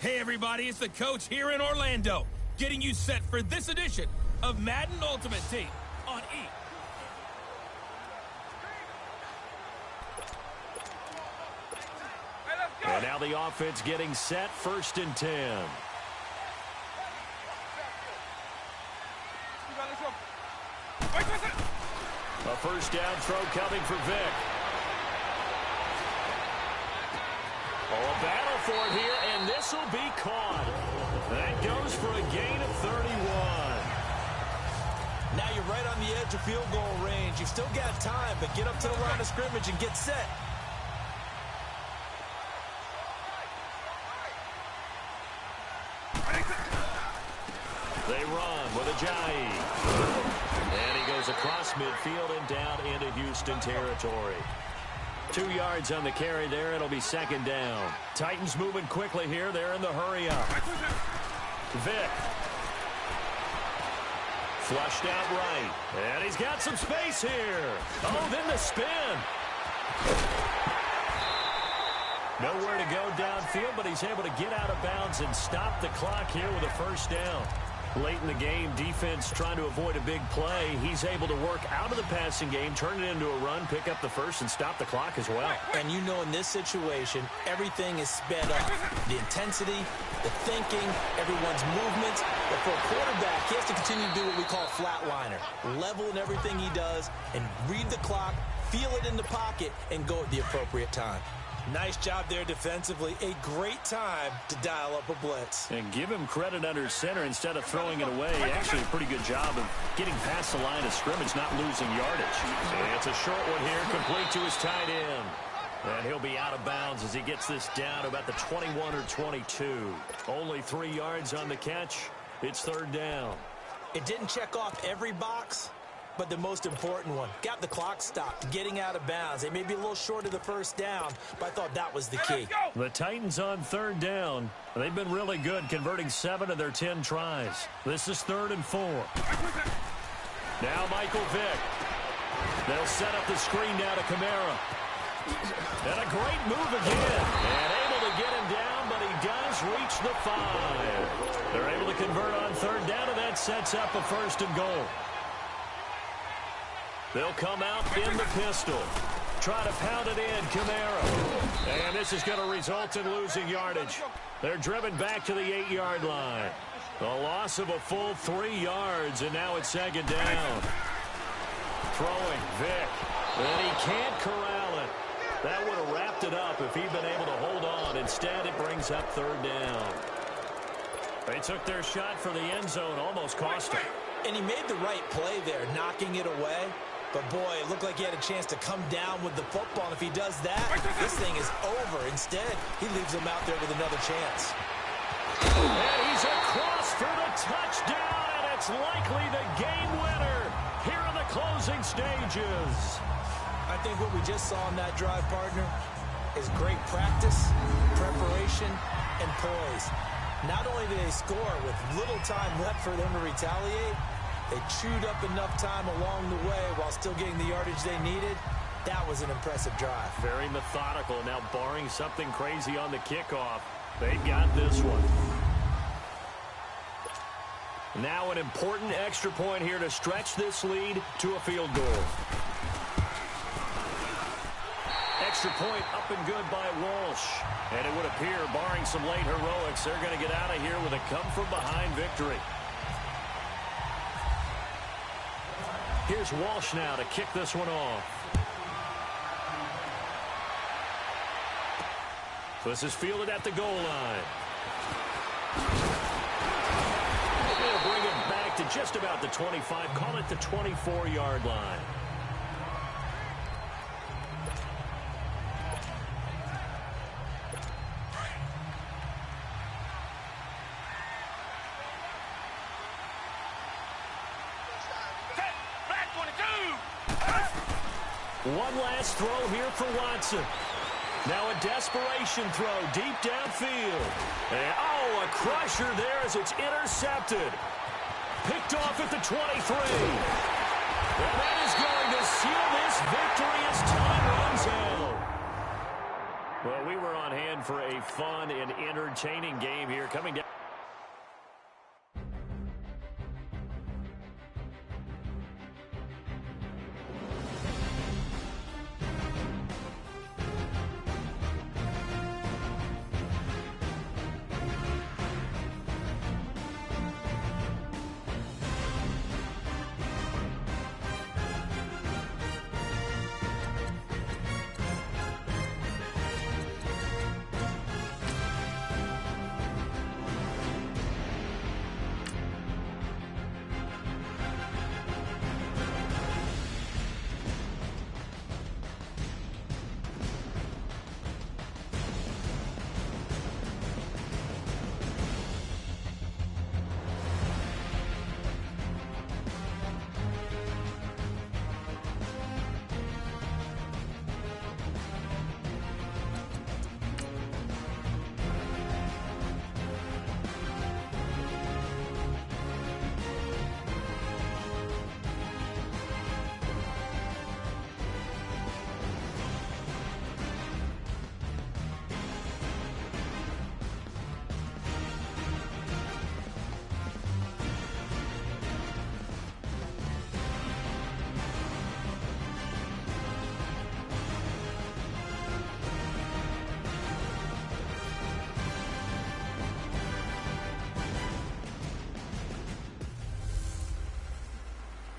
Hey everybody, it's the coach here in Orlando, getting you set for this edition of Madden Ultimate Team on E.
And now the offense getting set, 1st and 10. A first down throw coming for Vic. Oh, a battle for it here, and this will be caught. That goes for a gain of 31.
Now you're right on the edge of field goal range. You've still got time, but get up to the line of scrimmage and get set.
They run with Ajayi. And he goes across midfield and down into Houston territory. 2 yards on the carry there. It'll be 2nd down. Titans moving quickly here. They're in the hurry up. Vic. Flushed out right. And he's got some space here. Oh, then the spin. Nowhere to go downfield, but he's able to get out of bounds and stop the clock here with a first down. Late in the game, defense trying to avoid a big play. He's able to work out of the passing game, turn it into a run, pick up the first, and stop the clock as well.
And you know in this situation, everything is sped up. The intensity, the thinking, everyone's movements. But for a quarterback, he has to continue to do what we call flatliner. Level in everything he does and read the clock, feel it in the pocket, and go at the appropriate time. Nice job there defensively. A great time to dial up a blitz.
And give him credit under center instead of throwing it away. Actually, a pretty good job of getting past the line of scrimmage, not losing yardage. And it's a short one here, complete to his tight end. And he'll be out of bounds as he gets this down about the 21 or 22. Only 3 yards on the catch. It's 3rd down.
It didn't check off every box, but the most important one. Got the clock stopped, getting out of bounds. They may be a little short of the first down, but I thought that was the key.
The Titans on 3rd down. They've been really good, converting 7 of their 10 tries. This is 3rd and 4. Now Michael Vick. They'll set up the screen now to Kamara. And a great move again. And able to get him down, but he does reach the 5. They're able to convert on 3rd down, and that sets up a 1st and goal. They'll come out in the pistol. Try to pound it in, Kamara. And this is going to result in losing yardage. They're driven back to the 8-yard line. A loss of a full 3 yards, and now it's 2nd down. Throwing, Vic. And he can't corral it. That would have wrapped it up if he'd been able to hold on. Instead, it brings up 3rd down. They took their shot for the end zone, almost cost him.
And he made the right play there, knocking it away. But, boy, it looked like he had a chance to come down with the football. And if he does that, this thing is over. Instead, he leaves him out there with another chance.
And he's across for the touchdown, and it's likely the game winner here in the closing stages.
I think what we just saw in that drive, partner, is great practice, preparation, and poise. Not only did they score with little time left for them to retaliate, they chewed up enough time along the way while still getting the yardage they needed. That was an impressive drive.
Very methodical. Now, barring something crazy on the kickoff, they've got this one. Now an important extra point here to stretch this lead to a field goal. Extra point up and good by Walsh. And it would appear, barring some late heroics, they're going to get out of here with a come-from-behind victory. Here's Walsh now to kick this one off. This is fielded at the goal line. They'll bring it back to just about the 25. Call it the 24-yard line. One last throw here for Watson. Now a desperation throw deep downfield. And, oh, a crusher there as it's intercepted. Picked off at the 23. And that is going to seal this victory as time runs out. Well, we were on hand for a fun and entertaining game here coming down.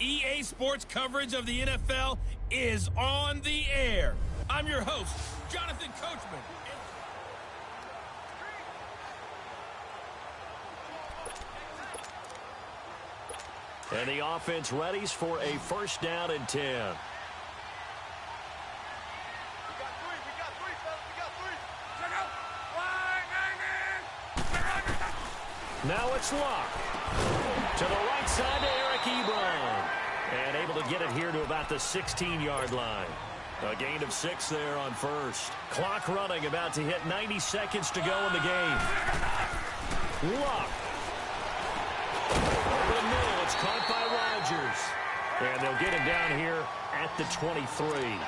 EA Sports coverage of the NFL is on the air. I'm your host, Jonathan Coachman.
And the offense readies for a first down and 10.
We got three, fellas. We got three. Check out.
Now it's Luck. To the right side to Eric Ebron. And able to get it here to about the 16-yard line. A gain of 6 there on first. Clock running, about to hit 90 seconds to go in the game. Luck. Over the middle, it's caught by Rodgers. And they'll get him down here at the 23.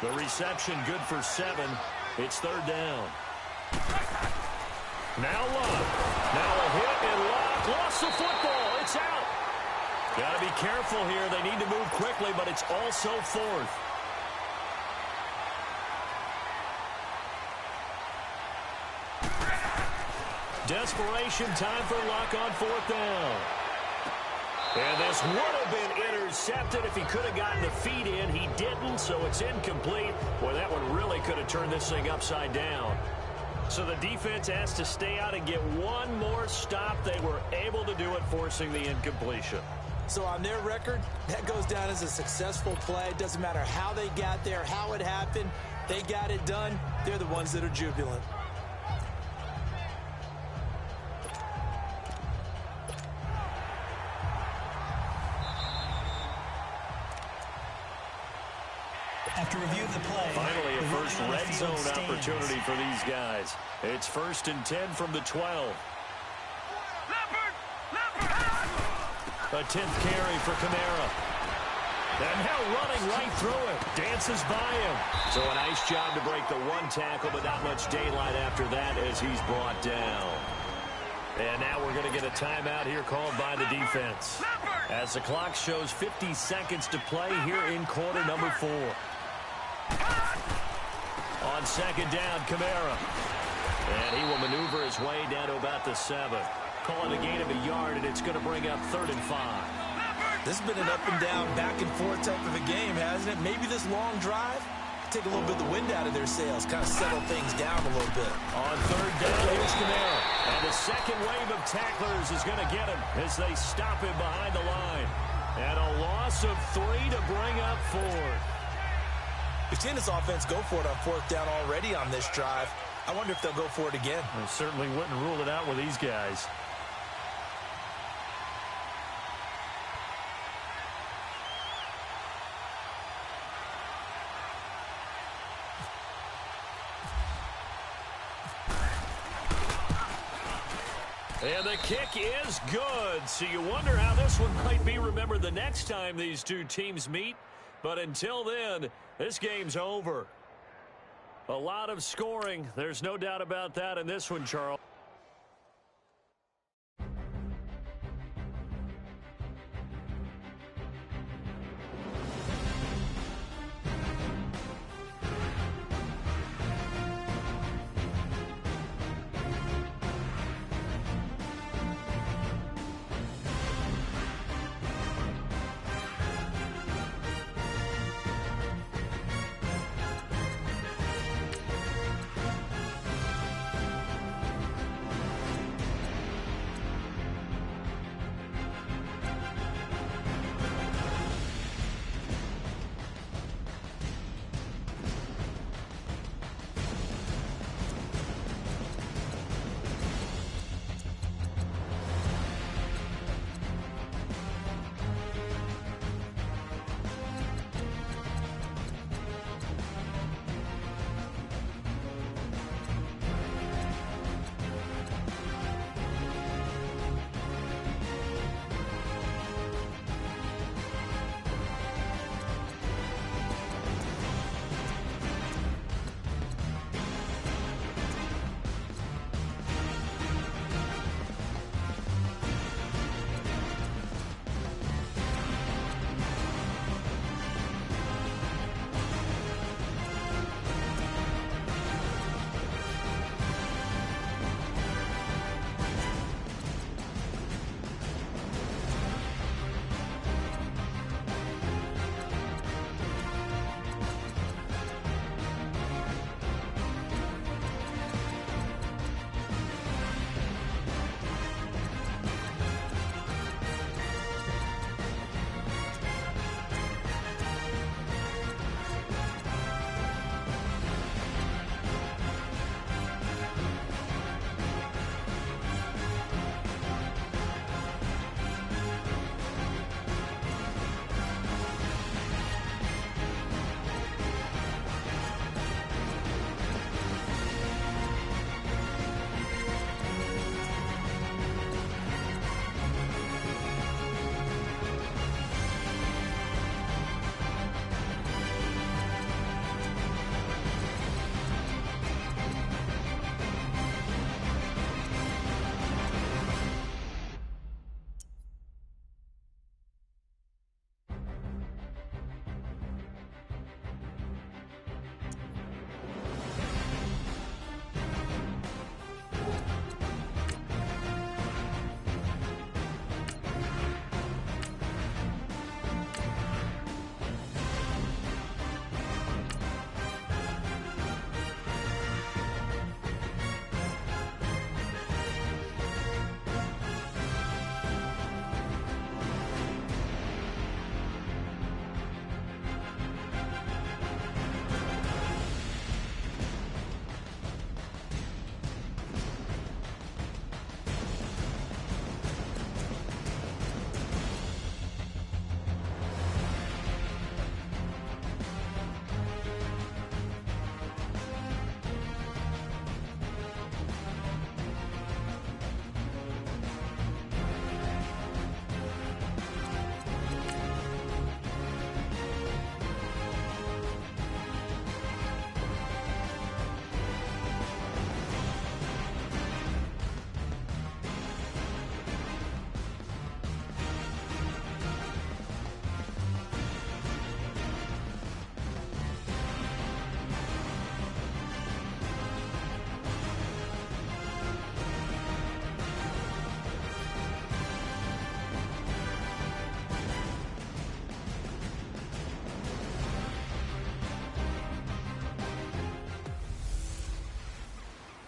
The reception good for 7. It's third down. Now Luck. Now a hit, and Luck lost the football. It's out. Got to be careful here. They need to move quickly, but it's also fourth. Desperation time for Luck on fourth down. And this would have been intercepted if he could have gotten the feet in. He didn't, so it's incomplete. Boy, that one really could have turned this thing upside down. So the defense has to stay out and get one more stop. They were able to do it, forcing the incompletion.
So on their record, that goes down as a successful play. It doesn't matter how they got there, how it happened. They got it done. They're the ones that are jubilant.
After review of the play,
finally a first red zone opportunity for these guys. It's 1st and 10 from the 12. A 10th carry for Kamara. And now running right through it. Dances by him. So a nice job to break the one tackle, but not much daylight after that as he's brought down. And now we're going to get a timeout here called by the defense. As the clock shows 50 seconds to play here in quarter number 4. On second down, Kamara. And he will maneuver his way down to about the 7. Calling a gain of a yard, and it's going to bring up 3rd and 5.
This has been an up and down, back and forth type of a game, hasn't it? Maybe this long drive, take a little bit of the wind out of their sails, kind of settle things down a little bit.
On 3rd down, here's Kamara. And the second wave of tacklers is going to get him as they stop him behind the line. And a loss of 3 to bring up 4th.
We've seen this offense go for it on 4th down already on this drive. I wonder if they'll go for it again.
I certainly wouldn't rule it out with these guys. And the kick is good. So you wonder how this one might be remembered the next time these two teams meet. But until then, this game's over. A lot of scoring. There's no doubt about that in this one, Charles.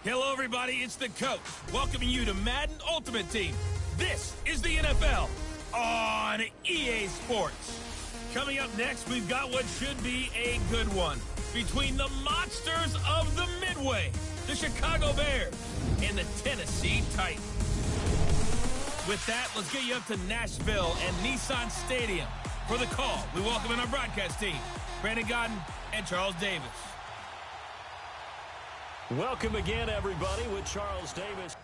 Hello, everybody. It's the coach welcoming you to Madden Ultimate Team. This is the NFL on EA Sports. Coming up next, we've got what should be a good one between the monsters of the Midway, the Chicago Bears, and the Tennessee Titans. With that, let's get you up to Nashville and Nissan Stadium. For the call, we welcome in our broadcast team, Brandon Godden and Charles Davis.
Welcome again, everybody, with Charles Davis.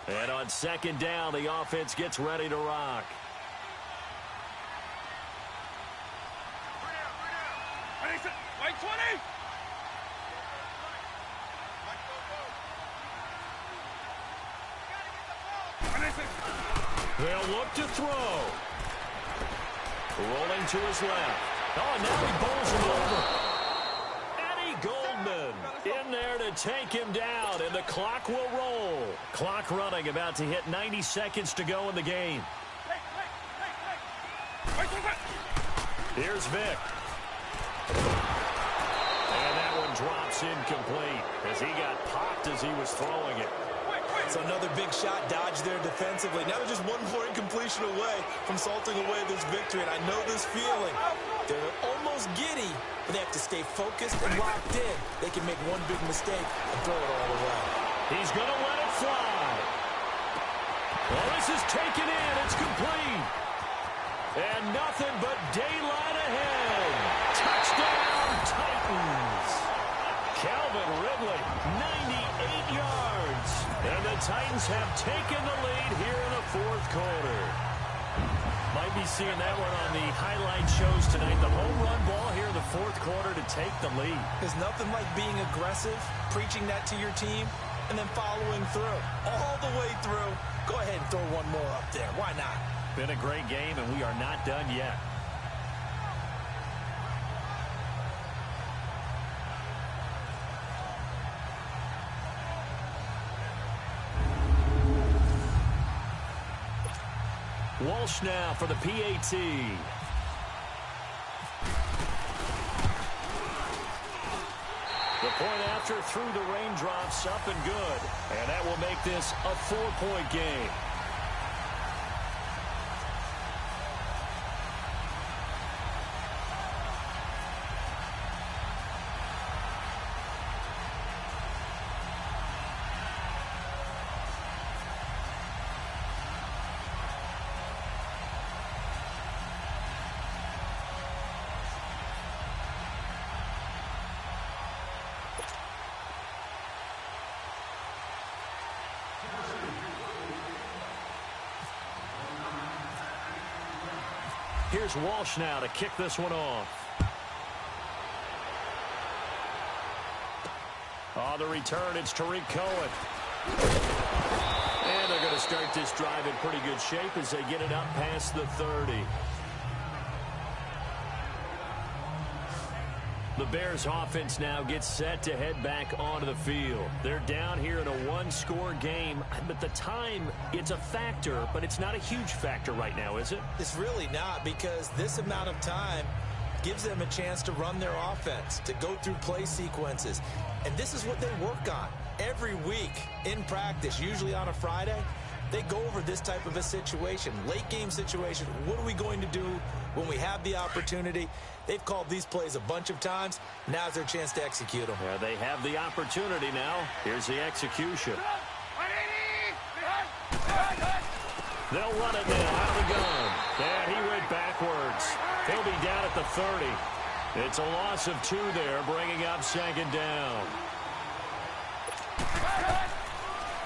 And on second down, the offense gets ready to rock.
White 20!
They'll look to throw. Rolling to his left. Oh, now he bowls him over. Eddie Goldman in there to take him down, and the clock will roll. Clock running, about to hit 90 seconds to go in the game. Here's Vic. And that one drops incomplete as he got popped as he was throwing it.
So another big shot dodged there defensively. Now they're just one more incompletion away from salting away this victory. And I know this feeling. They're almost giddy, but they have to stay focused and locked in. They can make one big mistake and throw it all away.
He's going to let it fly. Well, this is taken in. It's complete. And nothing but daylight ahead. Touchdown, Titans. Calvin Ridley, 98 yards. And the Titans have taken the lead here in the fourth quarter. Might be seeing that one on the highlight shows tonight. The home run ball here in the fourth quarter to take the lead.
There's nothing like being aggressive, preaching that to your team, and then following through. All the way through. Go ahead and throw one more up there. Why not?
Been a great game, and we are not done yet. Walsh now for the PAT. The point after through the raindrops, up and good. And that will make this a 4-point game. Here's Walsh now to kick this one off. On the return, it's Tariq Cohen. And they're going to start this drive in pretty good shape as they get it up past the 30. The Bears offense now gets set to head back onto the field. They're down here in a one-score game, but the time, it's a factor, but it's not a huge factor right now, is it?
It's really not, because this amount of time gives them a chance to run their offense, to go through play sequences. And this is what they work on every week in practice, usually on a Friday. They go over this type of a situation, late game situation. What are we going to do when we have the opportunity? They've called these plays a bunch of times. Now's their chance to execute them.
Yeah, they have the opportunity now. Here's the execution. They'll run it now out of the gun. And he went backwards. He'll be down at the 30. It's a loss of 2 there, bringing up second down.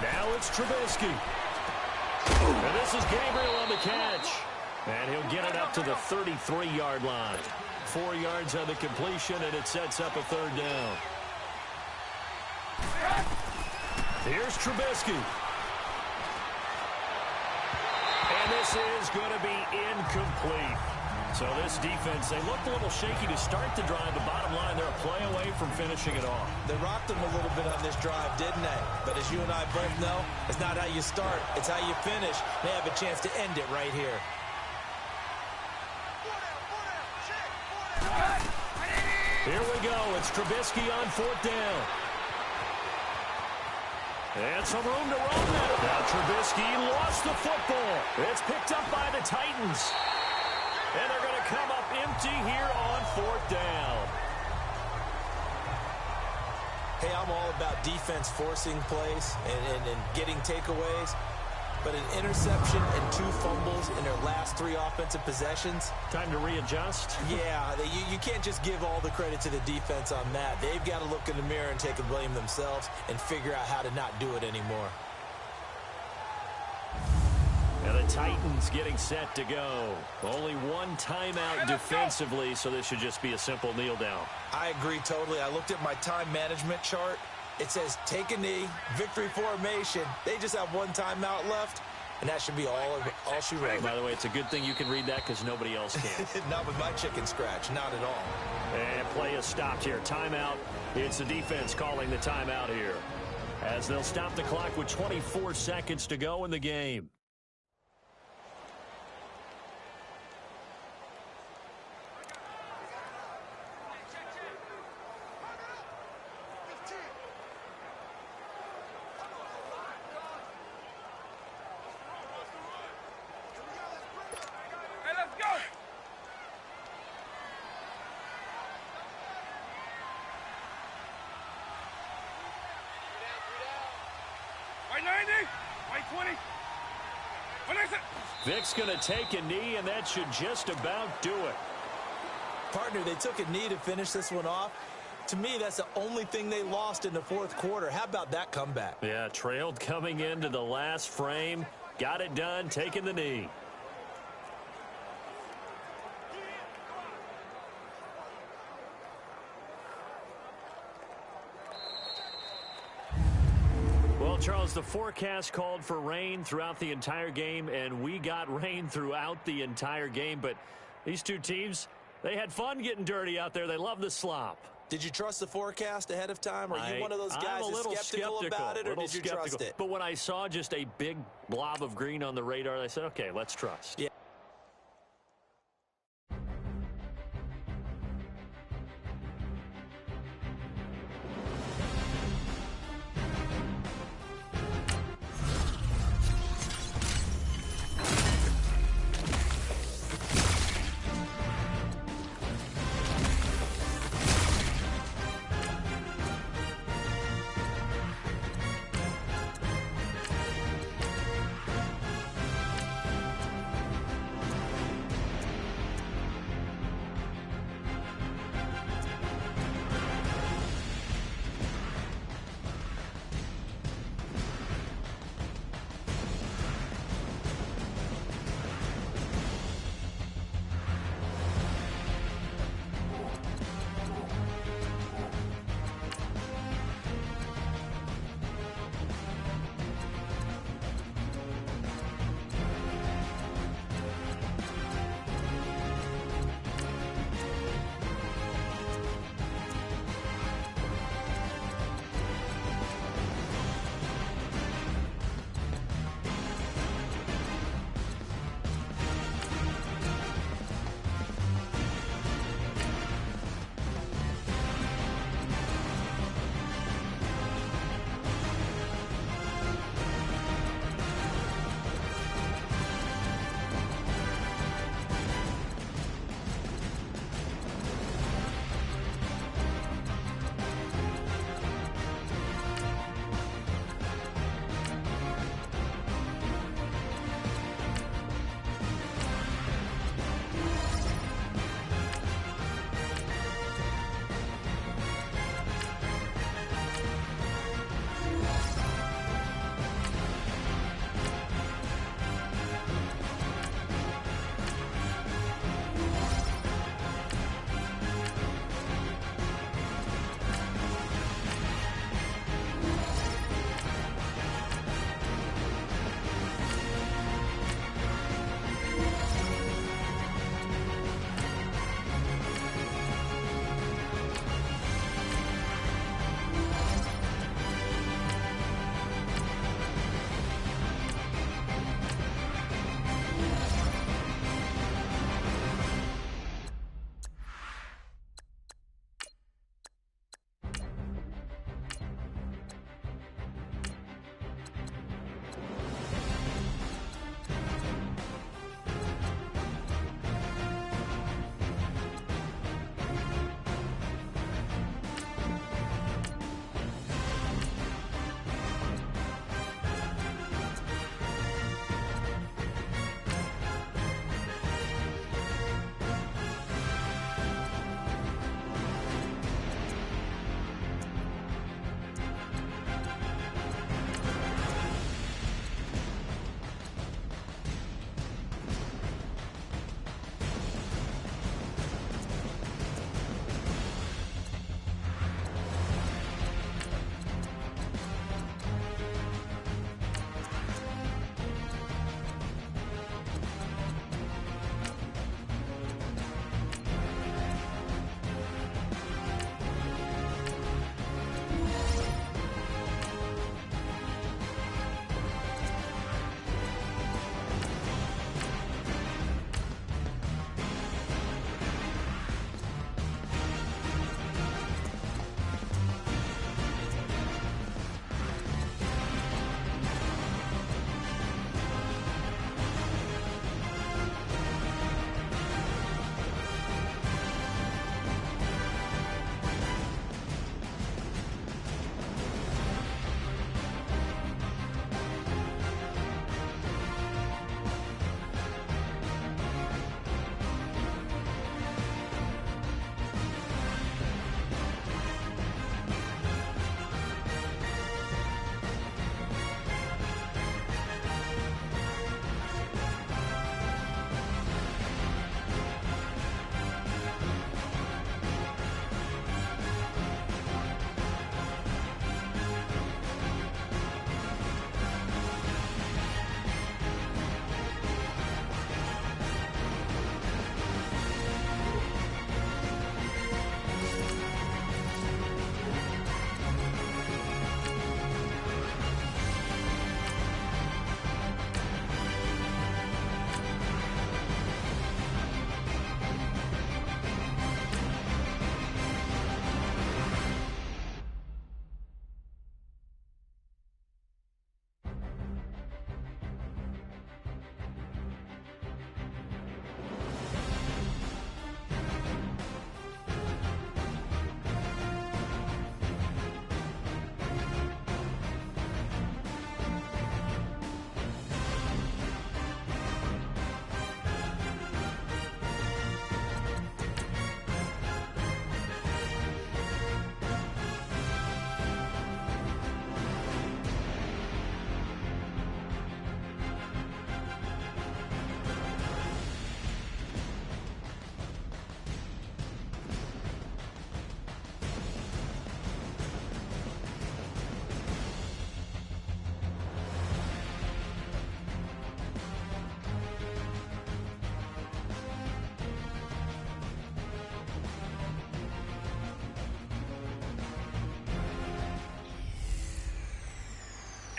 Now it's Trubisky. And this is Gabriel on the catch. And he'll get it up to the 33-yard line. 4 yards on the completion, and it sets up a third down. Here's Trubisky. And this is going to be incomplete. So this defense, they looked a little shaky to start the drive. The bottom line, they're a play away from finishing it off.
They rocked them a little bit on this drive, didn't they? But as you and I both know, it's not how you start, it's how you finish. They have a chance to end it right here.
Here we go. It's Trubisky on 4th down. And some room to roam now. Now Trubisky lost the football. It's picked up by the Titans. And they're going to come up empty here on 4th down.
Hey, I'm all about defense forcing plays and getting takeaways. But an interception and 2 fumbles in their last 3 offensive possessions.
Time to readjust.
Yeah, you can't just give all the credit to the defense on that. They've got to look in the mirror and take the blame themselves and figure out how to not do it anymore.
Titans getting set to go. Only one timeout defensively, so this should just be a simple kneel down.
I agree totally. I looked at my time management chart. It says take a knee, victory formation. They just have one timeout left, and that should be all she wrote.
By the way, it's a good thing you can read that because nobody else can.
Not with my chicken scratch, not at all.
And play is stopped here. Timeout. It's the defense calling the timeout here, as they'll stop the clock with 24 seconds to go in the game. Vic's going to take a knee, and that should just about do it.
Partner, they took a knee to finish this one off. To me, that's the only thing they lost in the fourth quarter. How about that comeback?
Yeah, trailed coming into the last frame. Got it done, taking the knee. Well, Charles, the forecast called for rain throughout the entire game, and we got rain throughout the entire game. But these two teams, they had fun getting dirty out there. They love the slop.
Did you trust the forecast ahead of time? Are you one of those guys that's skeptical about it, or did you trust it?
But when I saw just a big blob of green on the radar, I said, okay, let's trust.
Yeah.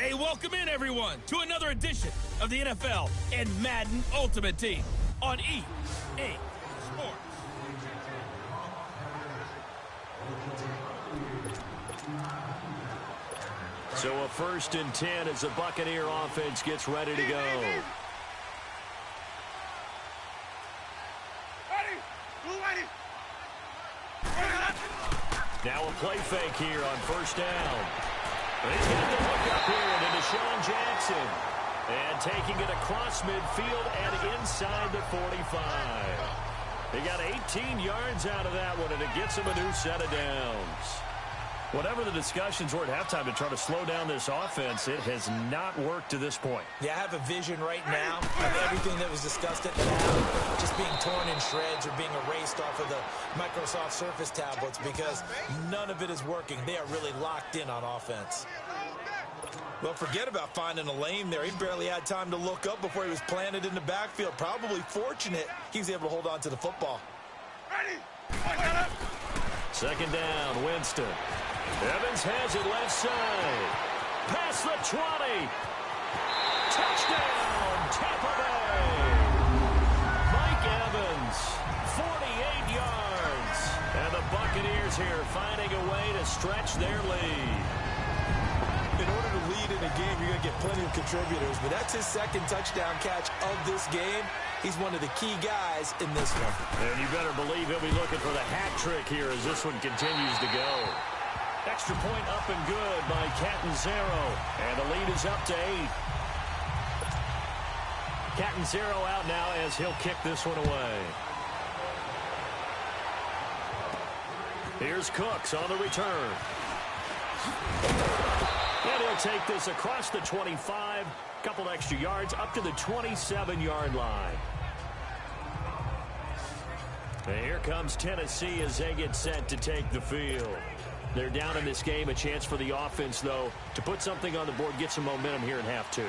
Hey, welcome in, everyone, to another edition of the NFL and Madden Ultimate Team on EA Sports.
So a 1st and 10 as the Buccaneer offense gets ready to go. Now a play fake here on 1st down. He's got the hook up here to Deshaun Jackson. And taking it across midfield and inside the 45. They got 18 yards out of that one, and it gets him a new set of downs. Whatever the discussions were at halftime to try to slow down this offense, it has not worked to this point.
Yeah, I have a vision right now of everything that was discussed at the half just being torn in shreds or being erased off of the Microsoft Surface tablets because none of it is working. They are really locked in on offense. Well, forget about finding a lane there. He barely had time to look up before he was planted in the backfield. Probably fortunate he was able to hold on to the football.
2nd down, Winston. Evans has it left side. Past the 20. Touchdown, Tampa Bay. Mike Evans, 48 yards. And the Buccaneers here finding a way to stretch their lead.
In order to lead in a game, you're going to get plenty of contributors, but that's his 2nd touchdown catch of this game. He's one of the key guys in this one.
And you better believe he'll be looking for the hat trick here as this one continues to go. Extra point up and good by Catanzaro. And the lead is up to 8. Catanzaro out now as he'll kick this one away. Here's Cooks on the return. And he'll take this across the 25. Couple extra yards up to the 27-yard line. And here comes Tennessee as they get set to take the field. They're down in this game. A chance for the offense, though, to put something on the board, get some momentum here in half 2.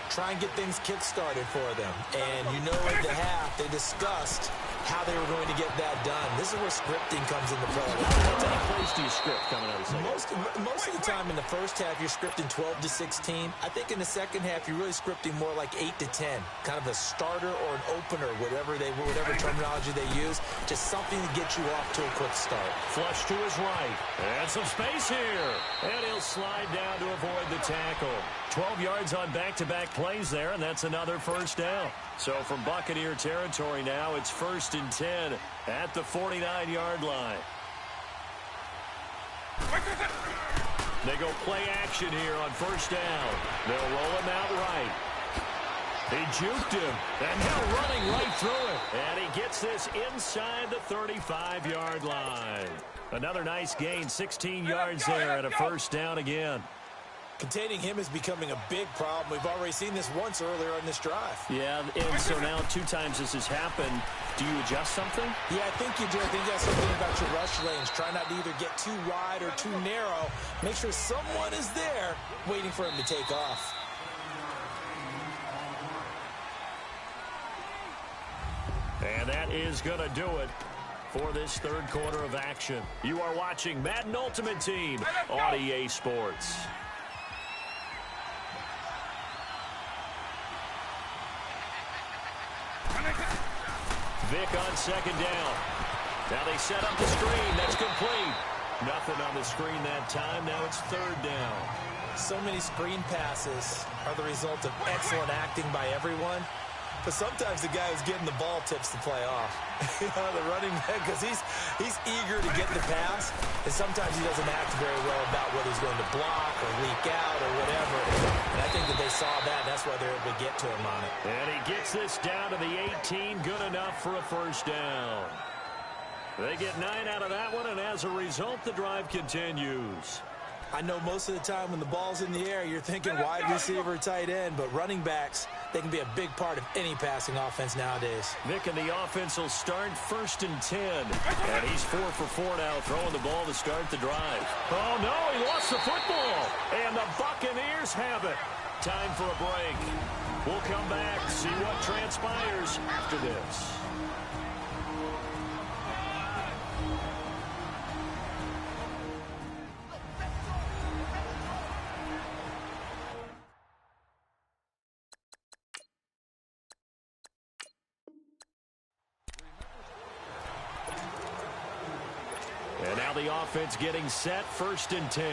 Try and get things kick-started for them. And you know at the half, they discussed how they were going to get that done. This is where scripting comes into play.
How many plays do you script coming out of the second?
Most of the time in the first half, you're scripting 12 to 16. I think in the second half, you're really scripting more like 8 to 10. Kind of a starter or an opener, whatever terminology they use. Just something to get you off to a quick start.
Flush to his right. And some space here. And he'll slide down to avoid the tackle. 12 yards on back-to-back plays there, and that's another 1st down. So from Buccaneer territory now, it's 1st and 10 at the 49-yard line. They go play action here on 1st down. They'll roll him out right. He juked him, and now running right through it. And he gets this inside the 35-yard line. Another nice gain, 16 yards there at a 1st down again.
Containing him is becoming a big problem. We've already seen this once earlier on this drive.
Yeah, and so now 2 times this has happened. Do you adjust something?
Yeah, I think you do. I think you have something about your rush lanes. Try not to either get too wide or too narrow. Make sure someone is there waiting for him to take off.
And that is going to do it for this 3rd quarter of action. You are watching Madden Ultimate Team on EA Sports. Vic on 2nd down. Now they set up the screen. That's complete. Nothing on the screen that time. Now it's 3rd down.
So many screen passes are the result of excellent acting by everyone. But sometimes the guy who's getting the ball tips the play off. You know, the running back, because he's eager to get the pass, and sometimes he doesn't act very well about whether he's going to block or leak out or whatever. And I think that they saw that, and that's why they're able to get to him on it.
And he gets this down to the 18, good enough for a 1st down. They get 9 out of that one, and as a result, the drive continues.
I know most of the time when the ball's in the air, you're thinking wide receiver, tight end, but running backs, they can be a big part of any passing offense nowadays.
Vic and the offense will start 1st and 10. And he's 4 for 4 now, throwing the ball to start the drive. Oh, no, he lost the football. And the Buccaneers have it. Time for a break. We'll come back, see what transpires after this. the offense getting set, 1st and 10.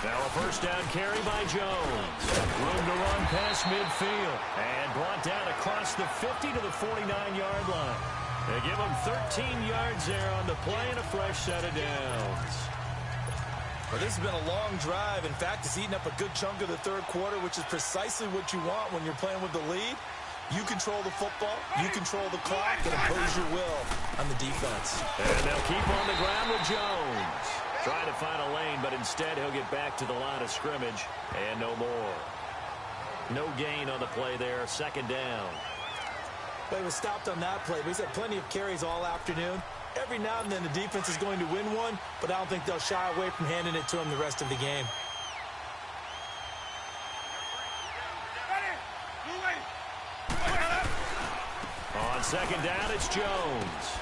Now a 1st down carry by Jones. Room to run past midfield. And brought down across the 50 to the 49-yard line. They give him 13 yards there on the play and a fresh set of downs.
Well, this has been a long drive. In fact, it's eaten up a good chunk of the 3rd quarter, which is precisely what you want when you're playing with the lead. You control the football, you control the clock, and impose your will on the defense.
And they'll keep on the ground with Jones. Trying to find a lane, but instead he'll get back to the line of scrimmage, and no more. No gain on the play there, 2nd down.
But he was stopped on that play, but he's had plenty of carries all afternoon. Every now and then the defense is going to win one, but I don't think they'll shy away from handing it to him the rest of the game.
On 2nd down, it's Jones.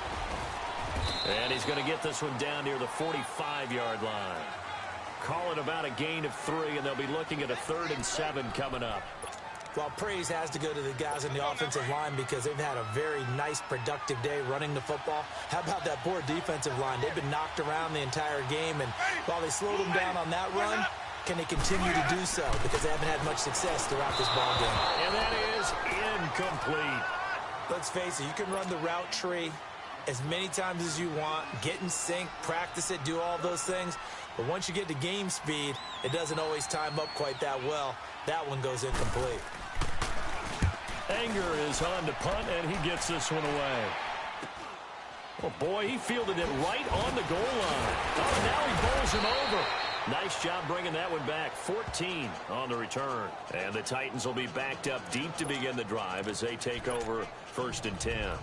And he's going to get this one down near the 45-yard line. Call it about a gain of 3, and they'll be looking at a 3rd and 7 coming up.
Well, praise has to go to the guys on the offensive line because they've had a very nice, productive day running the football. How about that poor defensive line? They've been knocked around the entire game, and while they slowed them down on that run, can they continue to do so? Because they haven't had much success throughout this ball game.
And that is incomplete.
Let's face it, you can run the route tree as many times as you want, get in sync, practice it, do all those things. But once you get to game speed, it doesn't always time up quite that well. That one goes incomplete.
Anger is on to punt, and he gets this one away. Oh, boy, he fielded it right on the goal line. Oh, now he bowls him over. Nice job bringing that one back. 14 on the return. And the Titans will be backed up deep to begin the drive as they take over 1st and 10.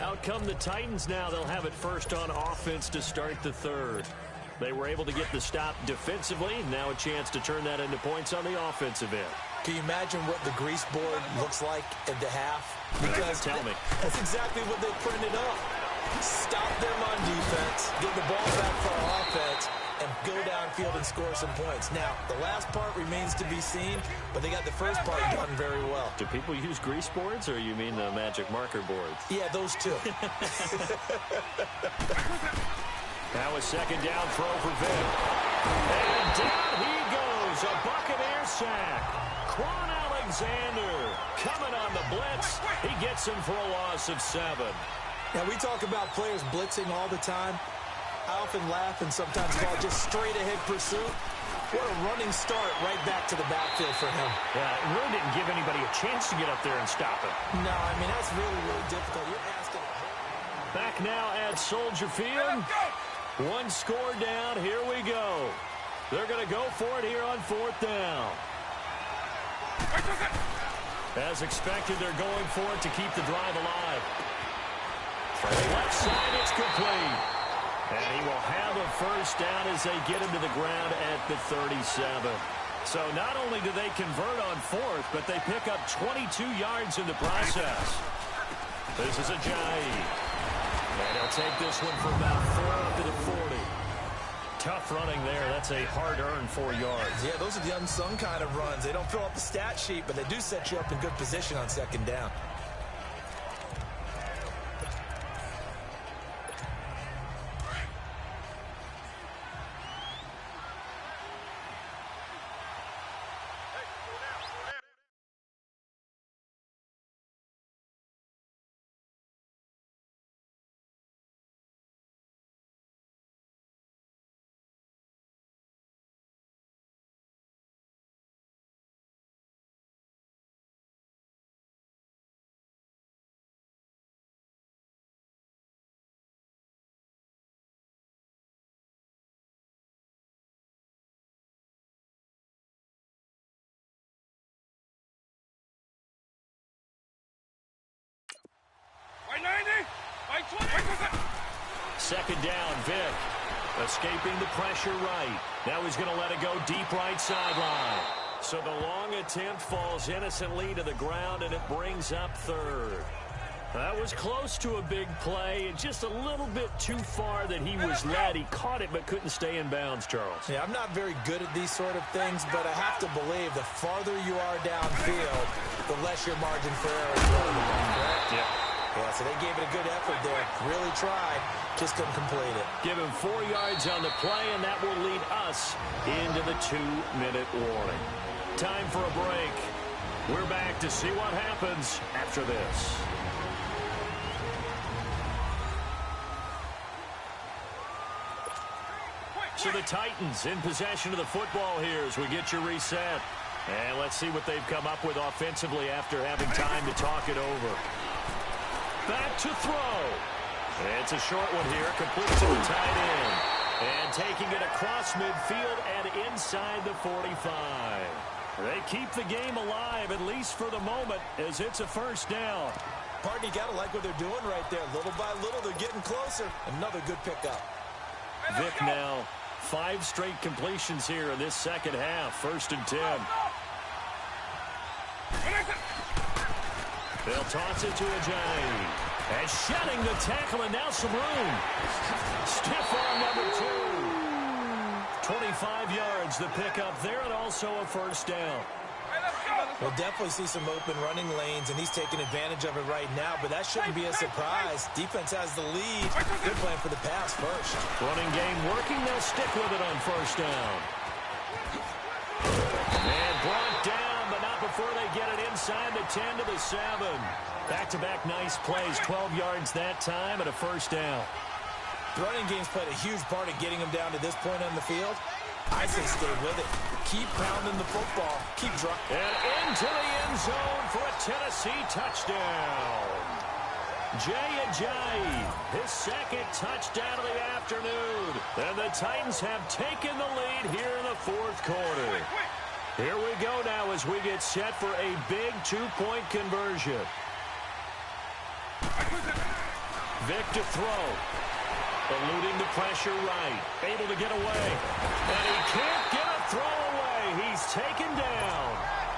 Out come the Titans now. They'll have it first on offense to start the 3rd. They were able to get the stop defensively. Now a chance to turn that into points on the offensive end.
Can you imagine what the grease board looks like at the half? Because
Tell me.
That's exactly what they printed up. Stop them on defense, get the ball back for our offense, and go downfield and score some points. Now, the last part remains to be seen, but they got the first part done very well.
Do people use grease boards, or you mean the magic marker boards?
Yeah, those two.
Now a 2nd down throw for Vic. And down he goes. A Buccaneer sack. Quan Alexander coming on the blitz. He gets him for a loss of 7.
Now, we talk about players blitzing all the time. I often laugh and sometimes call it just straight-ahead pursuit. What a running start right back to the backfield for him.
Yeah, it really didn't give anybody a chance to get up there and stop him.
No, I mean, that's really, really difficult. You're asking.
Back now at Soldier Field. 1 score down. Here we go. They're going to go for it here on 4th down. As expected, they're going for it to keep the drive alive. From the left side, it's complete. And he will have a 1st down as they get him to the ground at the 37. So not only do they convert on 4th, but they pick up 22 yards in the process. This is Ajayi. And he'll take this one for about 4 up to the 40. Tough running there. That's a hard-earned 4 yards.
Yeah, those are the unsung kind of runs. They don't fill up the stat sheet, but they do set you up in good position on 2nd down.
By 20.
2nd down, Vic. Escaping the pressure right. Now he's going to let it go deep right sideline. So the long attempt falls innocently to the ground, and it brings up 3rd. That was close to a big play, and just a little bit too far that he was led. He caught it but couldn't stay in bounds, Charles.
Yeah, I'm not very good at these sort of things, but I have to believe the farther you are downfield, the less your margin for error is going to be, correct? Yeah, so they gave it a good effort there. Really tried, just couldn't complete it.
Give him 4 yards on the play, and that will lead us into the 2-minute warning. Time for a break. We're back to see what happens after this. So the Titans in possession of the football here as we get you reset. And let's see what they've come up with offensively after having time to talk it over. Back to throw. It's a short one here, complete to the tight end. And taking it across midfield and inside the 45. They keep the game alive, at least for the moment, as it's a first down.
Partner, you got to like what they're doing right there. Little by little, they're getting closer. Another good pickup.
Vic now, 5 straight completions here in this second half. 1st and 10. They'll toss it to Ajayi. And shedding the tackle, and now some room. Stiff arm number 2. 25 yards the pickup there, and also a first down.
We'll definitely see some open running lanes, and he's taking advantage of it right now, but that shouldn't be a surprise. Defense has the lead. Good plan for the pass first.
Running game working. They'll stick with it on first down. And brought down, but not before they get it inside the 10 to the 7. Back-to-back nice plays. 12 yards that time and a first down.
The running game's played a huge part in getting him down to this point on the field. I say stay with it. Keep pounding the football. Keep dropping.
And into the end zone for a Tennessee touchdown. Jay Ajayi, his 2nd touchdown of the afternoon. And the Titans have taken the lead here in the 4th quarter. Here we go now as we get set for a big 2-point conversion. Vic to throw. Eluding the pressure right. Able to get away. And he can't get a throw away. He's taken down.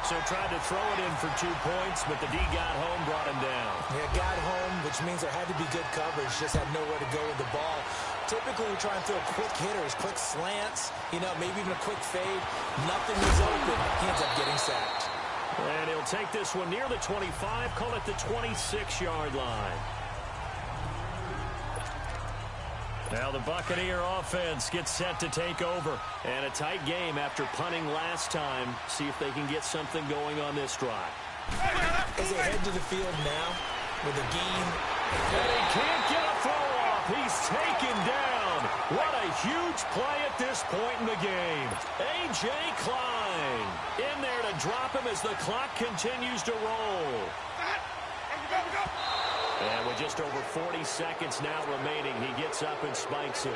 So tried to throw it in for 2 points, but the D got home, brought him down.
Yeah, got home, which means there had to be good coverage. Just had nowhere to go with the ball. Typically, we try and throw quick hitters, quick slants, maybe even a quick fade. Nothing was open. He ends up getting sacked.
And he'll take this one near the 25, call it the 26-yard line. Now the Buccaneer offense gets set to take over. And a tight game after punting last time. See if they can get something going on this drive.
As they head to the field now with a gain.
And he can't get a throw off. He's taken down. What a huge play at this point in the game. A.J. Klein in there to drop him as the clock continues to roll. And with just over 40 seconds now remaining, he gets up and spikes it.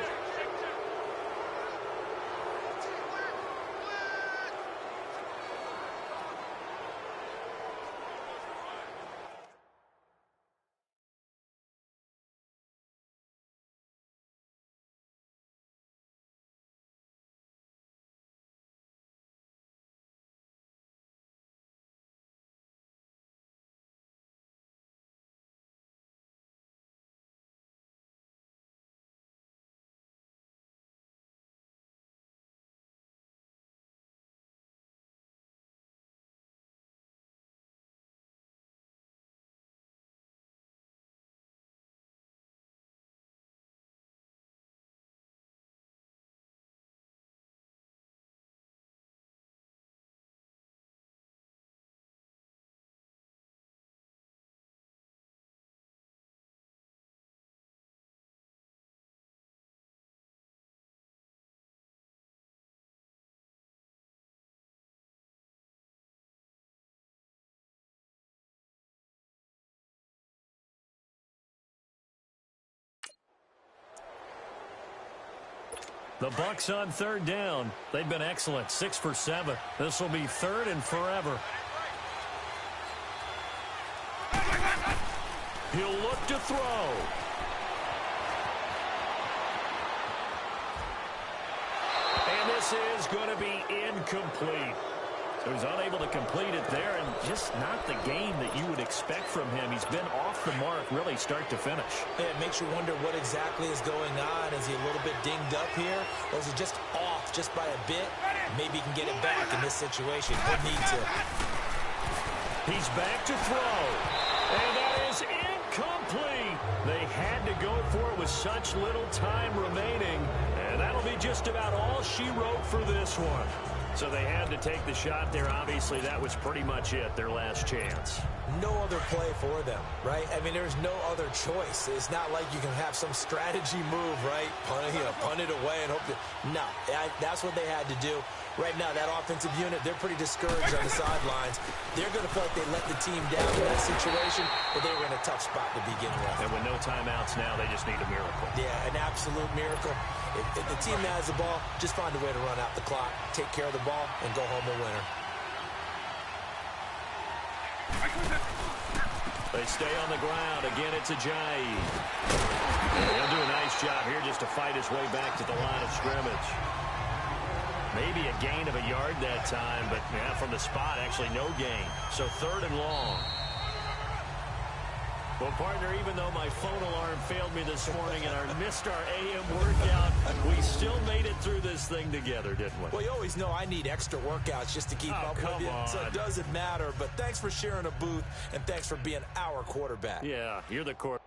The Bucs on 3rd down. They've been excellent, 6 for 7. This will be 3rd and forever. He'll look to throw. And this is going to be incomplete. So he's unable to complete it there, and just not the game that you would expect from him. He's been off the mark really start to finish.
Yeah, it makes you wonder what exactly is going on. Is he a little bit dinged up here, or is he just off just by a bit? Maybe he can get it back in this situation. He'll need to.
He's back to throw, and that is incomplete. They had to go for it with such little time remaining, and that'll be just about all she wrote for this one. So they had to take the shot there. Obviously, that was pretty much it, their last chance.
No other play for them, right? I mean, there's no other choice. It's not like you can have some strategy move, right? Punt it away and hope that. No, that's what they had to do. Right now, that offensive unit, they're pretty discouraged on the sidelines. They're going to feel like they let the team down in that situation, but they were in a tough spot to begin with.
And with no timeouts now, they just need a miracle.
Yeah, an absolute miracle. If the team has the ball, just find a way to run out the clock, take care of the ball, and go home a winner.
They stay on the ground. Again, it's Ajayi. He'll do a nice job here just to fight his way back to the line of scrimmage. Maybe a gain of a yard that time, but yeah, from the spot, actually no gain. So 3rd and long. Well, partner, even though my phone alarm failed me this morning and I missed our AM workout, we still made it through this thing together, didn't we?
Well, you always know I need extra workouts just to keep up with you, so it doesn't matter. But thanks for sharing a booth, and thanks for being our quarterback.
Yeah, you're the quarterback.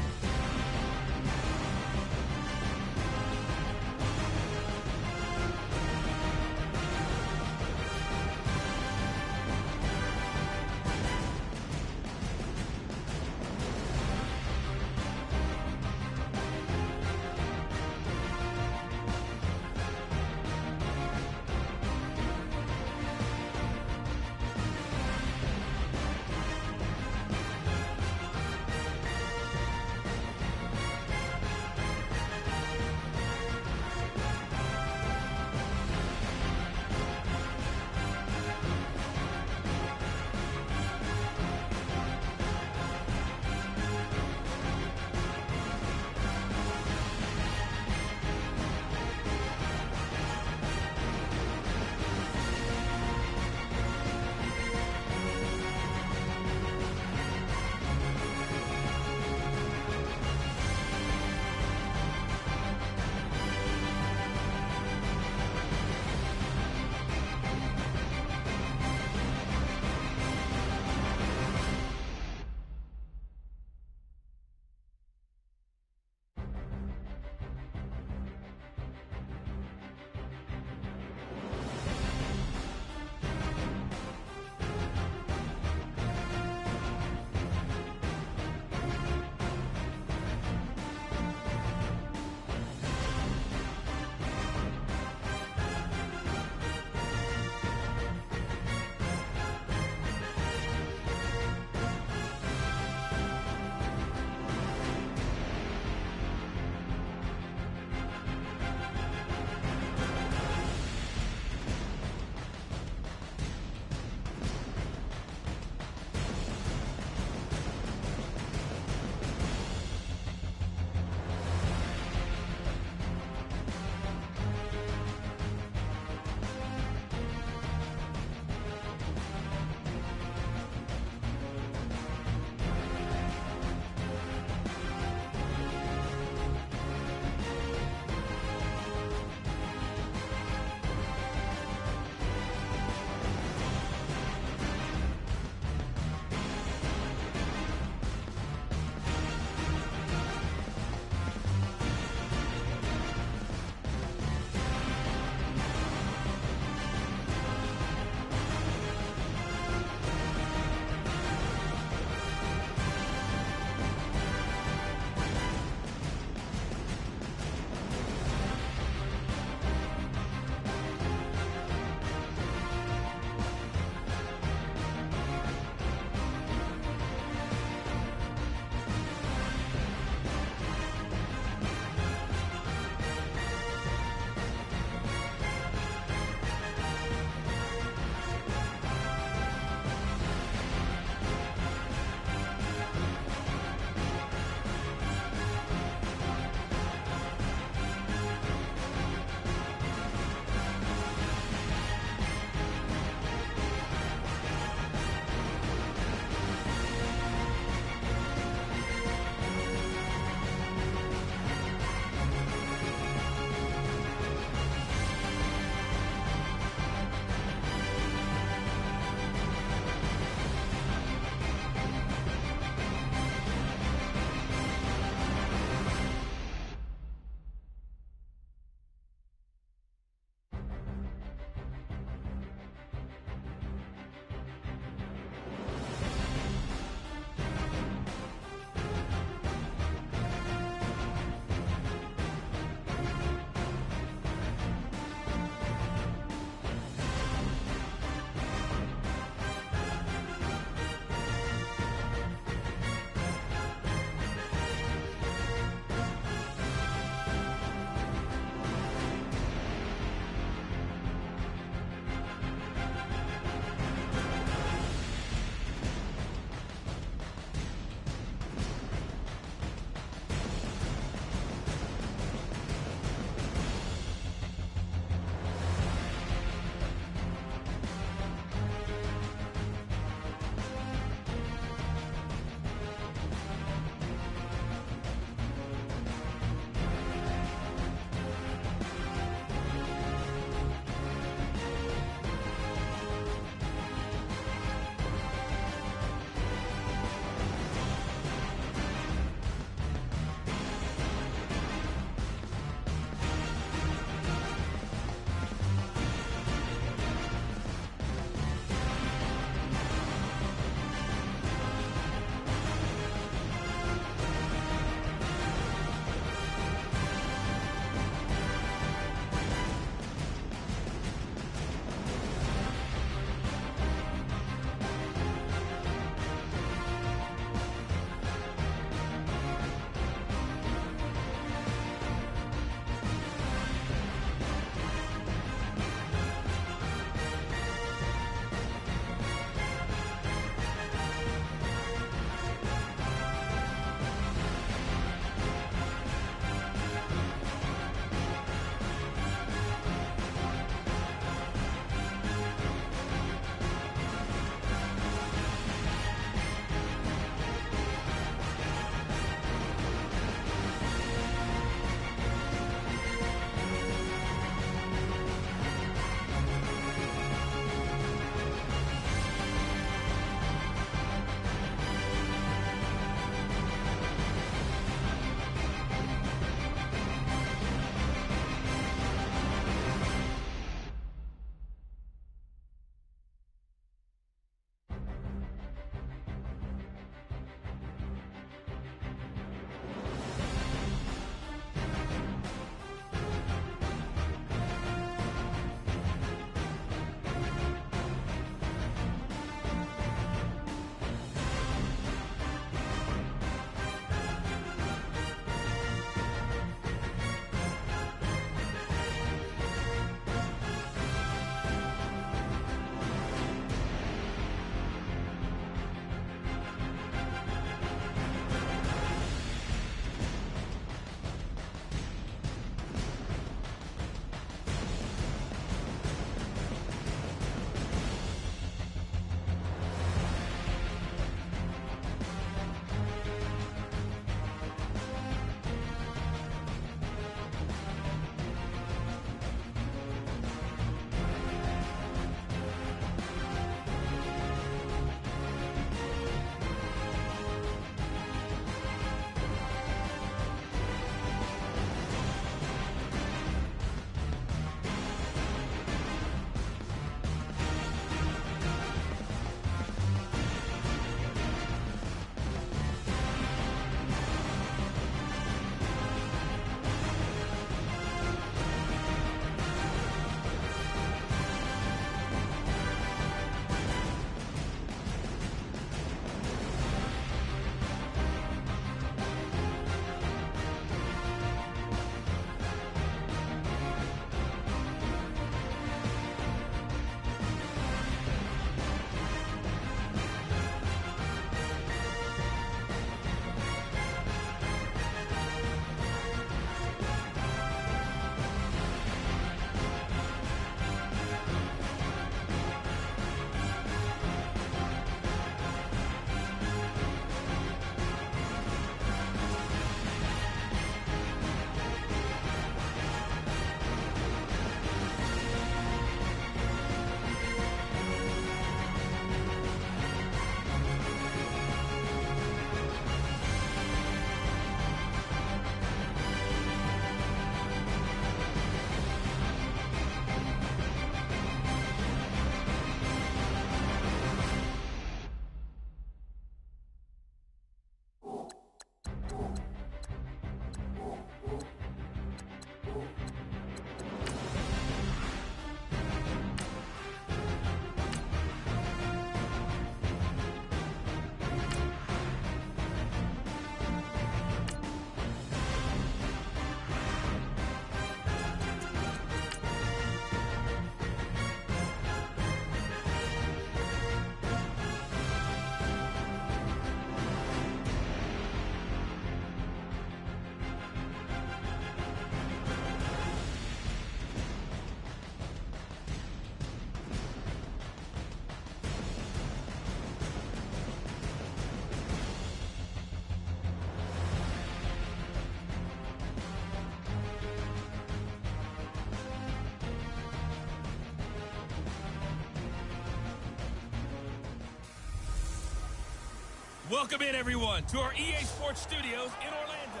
Welcome in, everyone, to our EA Sports Studios in Orlando.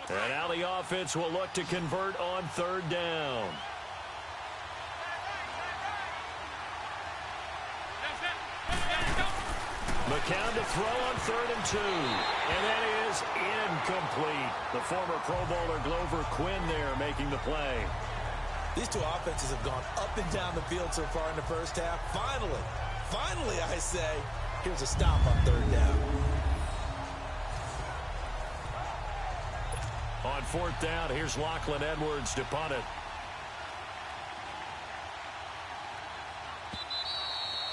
And now the offense will look to convert on third down. McCown to throw on 3rd and 2. And that is incomplete. The former Pro Bowler Glover Quinn there making the play.
These two offenses have gone up and down the field so far in the first half. Finally, I say, here's a stop on 3rd down.
On 4th down, here's Lachlan Edwards to punt it.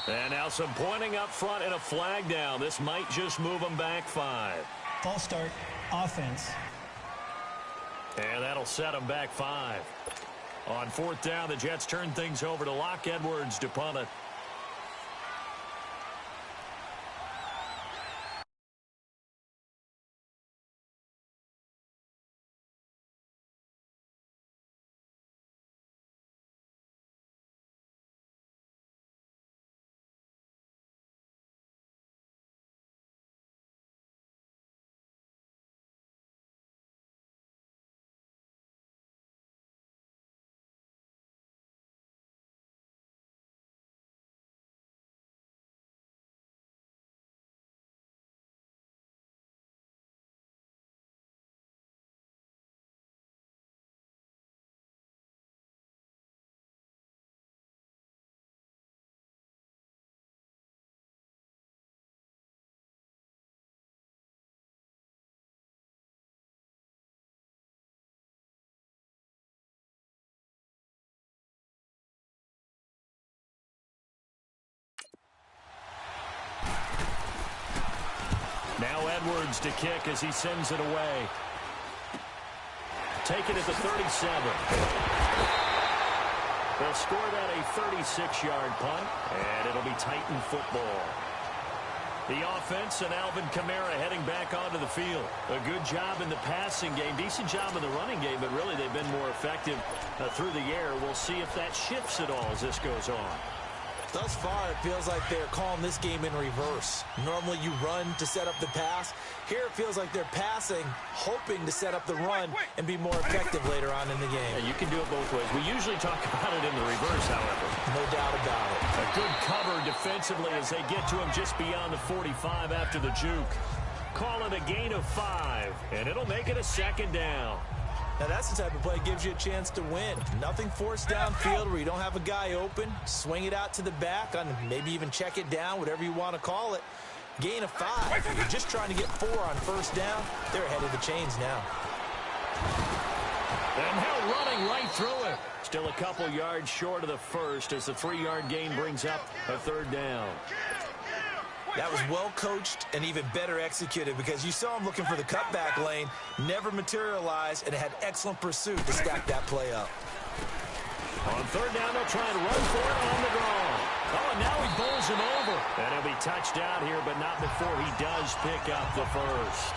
And now some pointing up front and a flag down. This might just move them back 5.
False start, offense.
And that'll set them back 5. On 4th down, the Jets turn things over to Lock Edwards to punt it. Now Edwards to kick as he sends it away. Take it at the 37. They'll score that a 36-yard punt, and it'll be Titan football. The offense and Alvin Kamara heading back onto the field. A good job in the passing game, decent job in the running game, but really they've been more effective through the air. We'll see if that shifts at all as this goes on.
Thus far, it feels like they're calling this game in reverse. Normally you run to set up the pass. Here it feels like they're passing, hoping to set up the run and be more effective later on in the game.
Yeah, you can do it both ways. We usually talk about it in the reverse, however.
No doubt about it.
A good cover defensively as they get to him just beyond the 45 after the juke. Call it a gain of 5, and it'll make it a 2nd down.
Now, that's the type of play that gives you a chance to win. Nothing forced downfield where you don't have a guy open. Swing it out to the back, on maybe even check it down, whatever you want to call it. Gain of 5. You're just trying to get 4 on 1st down. They're ahead of the chains now.
And now running right through it. Still a couple yards short of the first as the 3-yard gain brings up a 3rd down.
That was well coached and even better executed because you saw him looking for the cutback lane, never materialized, and had excellent pursuit to stack that play up.
On 3rd down, they'll try and run for it on the draw. Oh, and now he bowls him over. And he'll be touched out here, but not before he does pick up the first.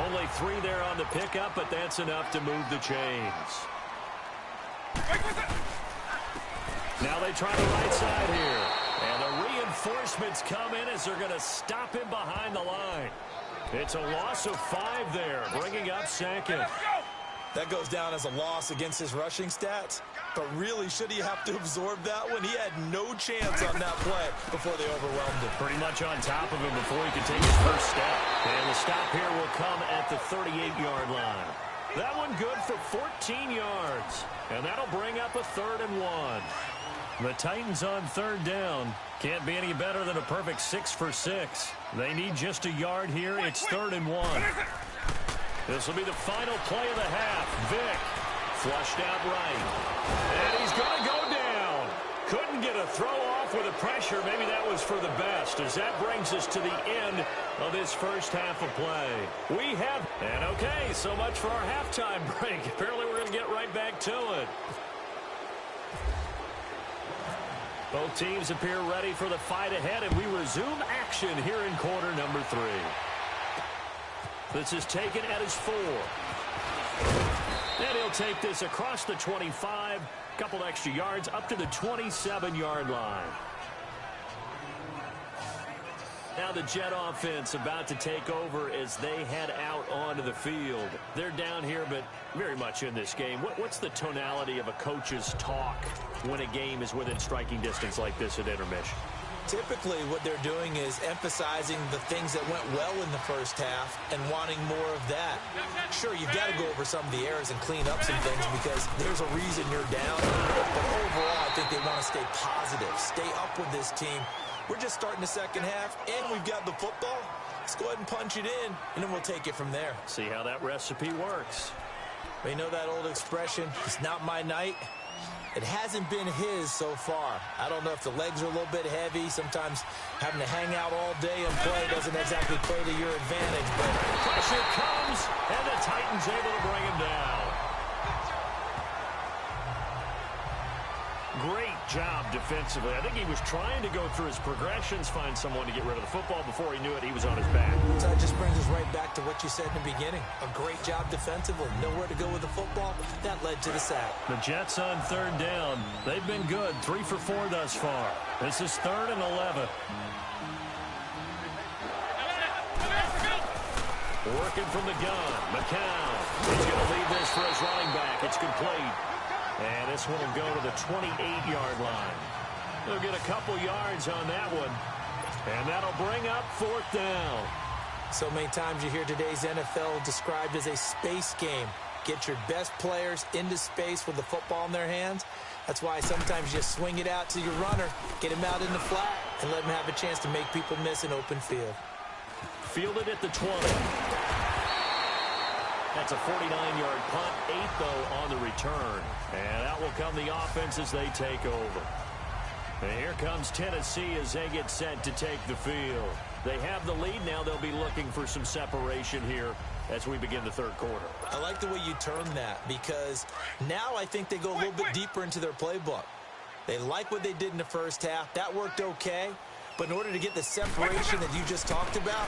Only 3 there on the pickup, but that's enough to move the chains. Now they try the right side here. And the reinforcements come in as they're going to stop him behind the line. It's a loss of 5 there, bringing up 2nd.
That goes down as a loss against his rushing stats. But really, should he have to absorb that one? He had no chance on that play before they overwhelmed him.
Pretty much on top of him before he could take his first step. And the stop here will come at the 38-yard line. That one good for 14 yards. And that'll bring up a 3rd and 1. The Titans on 3rd down. Can't be any better than a perfect 6 for 6. They need just a yard here. It's 3rd and 1. This will be the final play of the half. Vick flushed out right. And he's going to go down. Couldn't get a throw off with the pressure. Maybe that was for the best as that brings us to the end of this first half of play. We have, and okay, so much for our halftime break. Apparently we're going to get right back to it. Both teams appear ready for the fight ahead, and we resume action here in quarter number 3. This is taken at his 4. And he'll take this across the 25, a couple extra yards, up to the 27-yard line. Now the Jet offense about to take over as they head out onto the field. They're down here, but very much in this game. What's the tonality of a coach's talk when a game is within striking distance like this at intermission?
Typically, what they're doing is emphasizing the things that went well in the first half and wanting more of that. Sure, you've got to go over some of the errors and clean up some things because there's a reason you're down. But overall, I think they want to stay positive, stay up with this team. We're just starting the second half, and we've got the football. Let's go ahead and punch it in, and then we'll take it from there.
See how that recipe works.
You know that old expression, it's not my night? It hasn't been his so far. I don't know if the legs are a little bit heavy. Sometimes having to hang out all day and play doesn't exactly play to your advantage. But
pressure comes, and the Titans able to bring him down. Great job defensively. I think he was trying to go through his progressions, find someone to get rid of the football. Before he knew it, he was on his back.
So that just brings us right back to what you said in the beginning. A great job defensively. Nowhere to go with the football. That led to the sack.
The Jets on third down. They've been good. 3 for 4 thus far. This is 3rd and 11. Working from the gun. McCown. He's going to leave this for his running back. It's complete. And this one will go to the 28-yard line. They'll get a couple yards on that one. And that'll bring up 4th down.
So many times you hear today's NFL described as a space game. Get your best players into space with the football in their hands. That's why sometimes you swing it out to your runner, get him out in the flat, and let him have a chance to make people miss an open field.
Fielded at the 20. That's a 49-yard punt, 8 though on the return. And out will come the offense as they take over. And here comes Tennessee as they get set to take the field. They have the lead now. They'll be looking for some separation here as we begin the third quarter.
I like the way you term that because now I think they go a little bit deeper into their playbook. They like what they did in the first half. That worked okay. But in order to get the separation that you just talked about,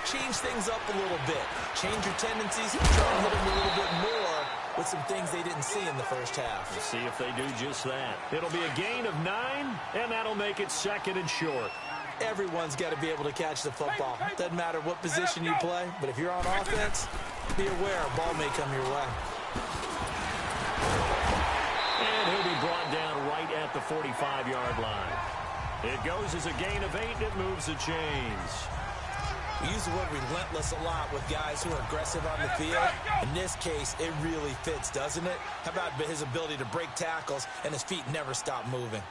change things up a little bit. Change your tendencies, try and hit them a little bit more with some things they didn't see in the first half.
We'll see if they do just that. It'll be a gain of 9, and that'll make it 2nd and short.
Everyone's got to be able to catch the football. Doesn't matter what position you play, but if you're on offense, be aware a ball may come your way.
And he'll be brought down right at the 45-yard line. It goes as a gain of 8, and it moves the chains.
We use the word relentless a lot with guys who are aggressive on the field. In this case, it really fits, doesn't it? How about his ability to break tackles and his feet never stop moving?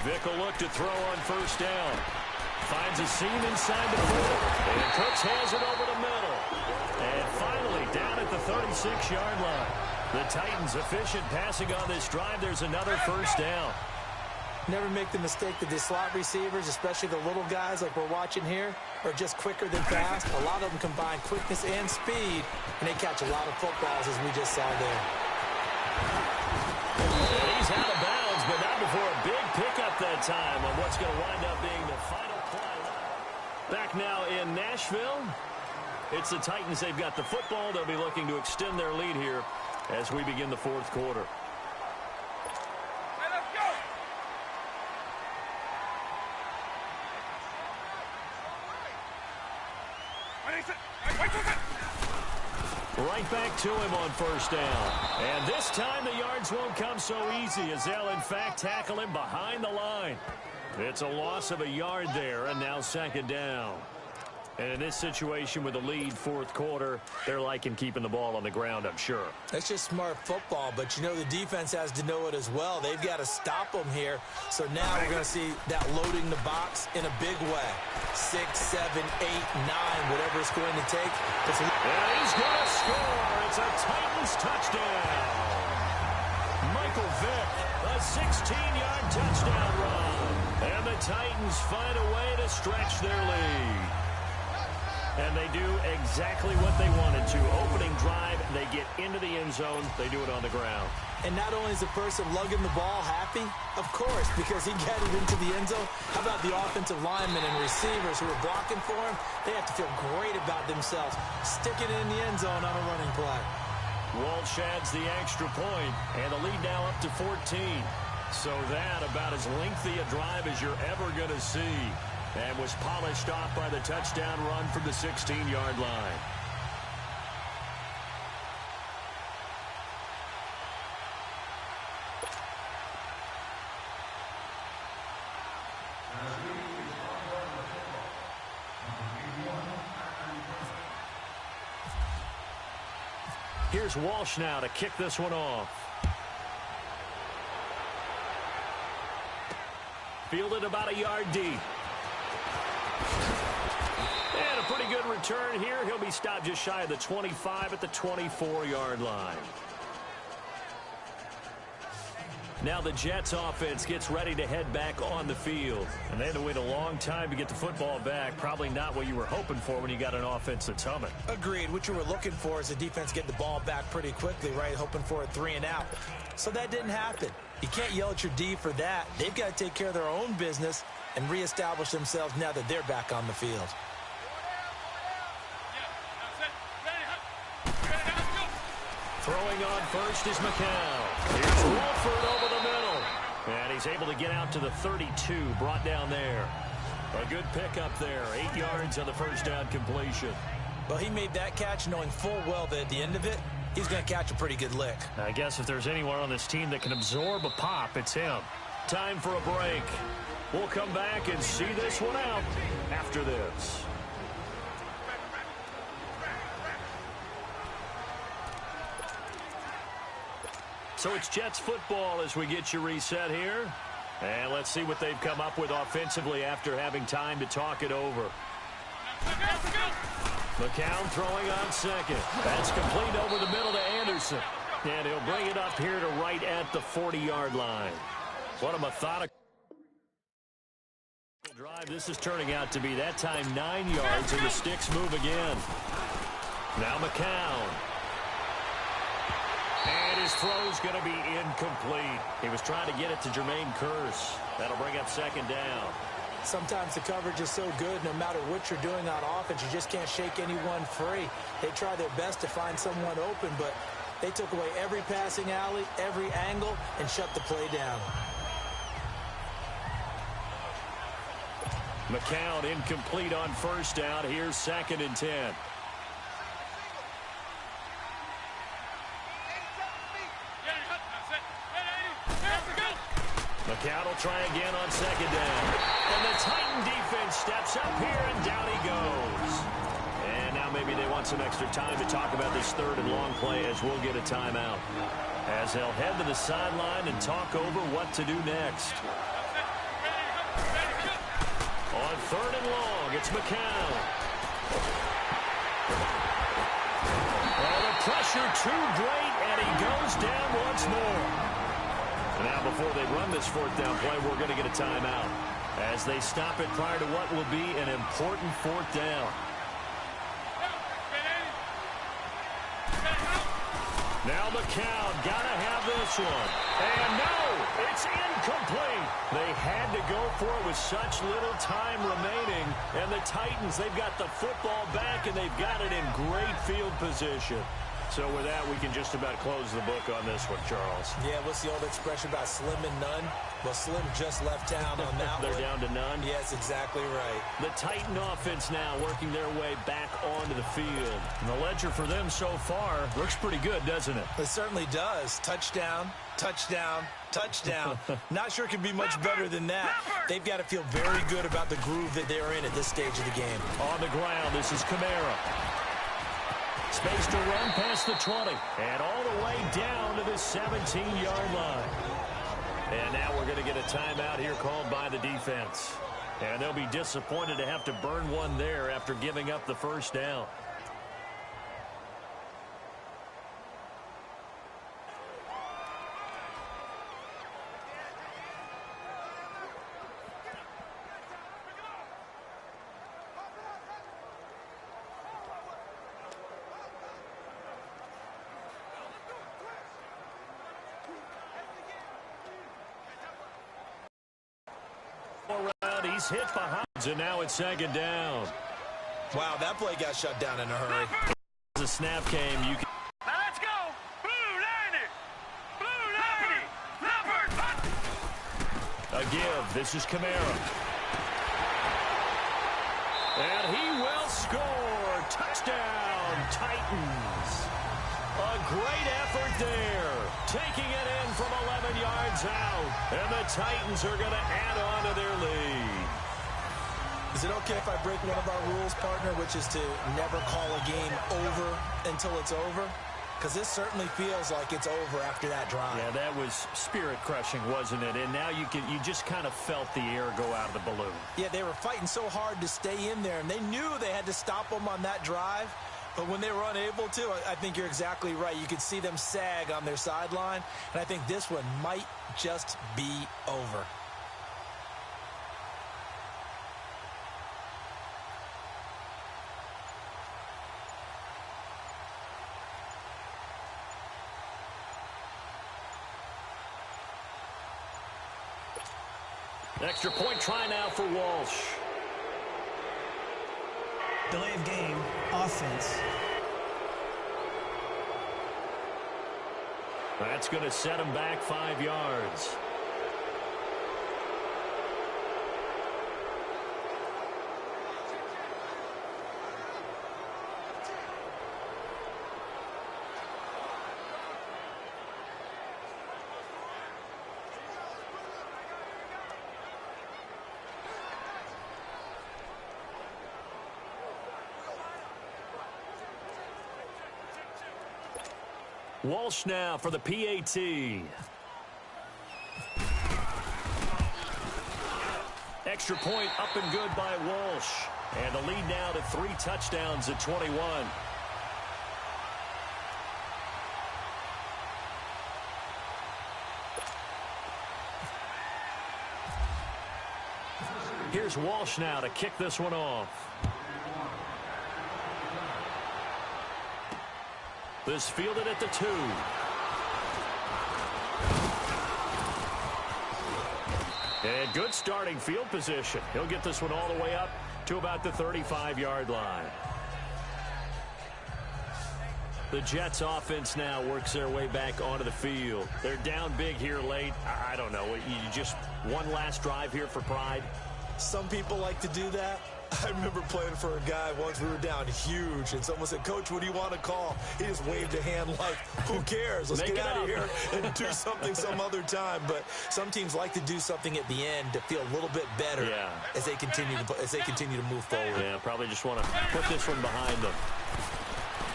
Vick will look to throw on 1st down. Finds a seam inside the 4. And Cooks has it over the middle. And finally, down at the 36-yard line. The Titans efficient passing on this drive. There's another 1st down.
Never make the mistake that the slot receivers, especially the little guys like we're watching here, are just quicker than fast. A lot of them combine quickness and speed, and they catch a lot of footballs, as we just saw there.
He's out of bounds, but not before a big pickup that time on what's going to wind up being the final play. Back now in Nashville. It's the Titans. They've got the football. They'll be looking to extend their lead here as we begin the 4th quarter. Right back to him on 1st down. And this time the yards won't come so easy as they'll, in fact, tackle him behind the line. It's a loss of a yard there, and now 2nd down. And in this situation with the lead 4th quarter, they're liking keeping the ball on the ground, I'm sure.
That's just smart football, but you know the defense has to know it as well. They've got to stop them here. So now we're going to see that loading the box in a big way. 6, 7, 8, 9, whatever it's going to take.
And he's going to score. It's a Titans touchdown. Michael Vick, a 16-yard touchdown run. And the Titans find a way to stretch their lead. And they do exactly what they wanted to. Opening drive, they get into the end zone. They do it on the ground.
And not only is the person lugging the ball happy, of course, because he got it into the end zone. How about the offensive linemen and receivers who are blocking for him? They have to feel great about themselves, sticking it in the end zone on a running play.
Walsh adds the extra point, and the lead now up to 14. So that about as lengthy a drive as you're ever going to see, and was polished off by the touchdown run from the 16-yard line. Here's Walsh now to kick this one off. Fielded about a yard deep. And a pretty good return here. He'll be stopped just shy of the 25 at the 24-yard line. Now the Jets offense gets ready to head back on the field. And they had to wait a long time to get the football back. Probably not what you were hoping for when you got an offense that's humming.
Agreed. What you were looking for is the defense getting the ball back pretty quickly, right? Hoping for a 3 and out. So that didn't happen. You can't yell at your D for that. They've got to take care of their own business and reestablish themselves now that they're back on the field.
Throwing on first is McCown. Here's Wolford over the middle. And he's able to get out to the 32, brought down there. A good pickup there. 8 yards on the first down completion.
Well, he made that catch knowing full well that at the end of it, he's going to catch a pretty good lick.
I guess if there's anyone on this team that can absorb a pop, it's him. Time for a break. We'll come back and see this one out after this. So it's Jets football as we get you reset here. And let's see what they've come up with offensively after having time to talk it over. McCown throwing on second. That's complete over the middle to Anderson. And he'll bring it up here to right at the 40-yard line. What a methodical drive this is turning out to be. That time 9 yards, and the sticks move again. Now McCown. And his throw's going to be incomplete. He was trying to get it to Jermaine Kearse. That'll bring up second down.
Sometimes the coverage is so good, no matter what you're doing on offense, you just can't shake anyone free. They try their best to find someone open, but they took away every passing alley, every angle, and shut the play down.
McCown incomplete on first down. Here's 2nd and 10. McCown will try again on second down. And the Titan defense steps up here, and down he goes. And now maybe they want some extra time to talk about this 3rd and long play as we'll get a timeout. As they'll head to the sideline and talk over what to do next. On 3rd and long, it's McCown. Oh, the pressure too great, and he goes down once more. Now, before they run this 4th down play, we're going to get a timeout as they stop it prior to what will be an important 4th down. Now McCown got to have this one. And no, it's incomplete. They had to go for it with such little time remaining. And the Titans, they've got the football back, and they've got it in great field position. So with that, we can just about close the book on this one, Charles.
Yeah, what's the old expression about slim and none? Well, Slim just left town on that
They're
one.
down to none?
Yes, exactly right.
The Titan offense now working their way back onto the field. And the ledger for them so far looks pretty good, doesn't it?
It certainly does. Touchdown, touchdown, touchdown. Not sure it can be much better than that. They've got to feel very good about the groove that they're in at this stage of the game.
On the ground, this is Kamara. Space to run past the 20. And all the way down to the 17-yard line. And now we're going to get a timeout here called by the defense. And they'll be disappointed to have to burn one there after giving up the first down. He's hit behind, and now it's second down.
Wow, that play got shut down in a hurry.
As the snap came, you can...
Now let's go.
A give. This is Kamara. And he will score. Touchdown, Titans. A great effort there. Taking it in from 11 yards out. And the Titans are going to add on to their lead.
Is it okay if I break one of our rules, partner, which is to never call a game over until it's over? Because this certainly feels like it's over after that drive.
Yeah, that was spirit-crushing, wasn't it? And now you just kind of felt the air go out of the balloon.
Yeah, they were fighting so hard to stay in there, and they knew they had to stop them on that drive. But when they were unable to, I think you're exactly right. You could see them sag on their sideline, and I think this one might just be over.
Extra point try now for Walsh.
Delay of game, offense.
That's going to set him back 5 yards. Walsh now for the PAT. Extra point up and good by Walsh. And the lead now to 3 touchdowns at 21. Here's Walsh now to kick this one off. This fielded at the 2. And good starting field position. He'll get this one all the way up to about the 35-yard line. The Jets offense now works their way back onto the field. They're down big here late. I don't know. You just one last drive here for pride.
Some people like to do that. I remember playing for a guy once. We were down huge, and someone said, "Coach, what do you want to call?" He just waved a hand like, "Who cares? Let's get out of here and do something some other time." But some teams like to do something at the end to feel a little bit better as they continue to move forward.
Yeah, probably just want to put this one behind them.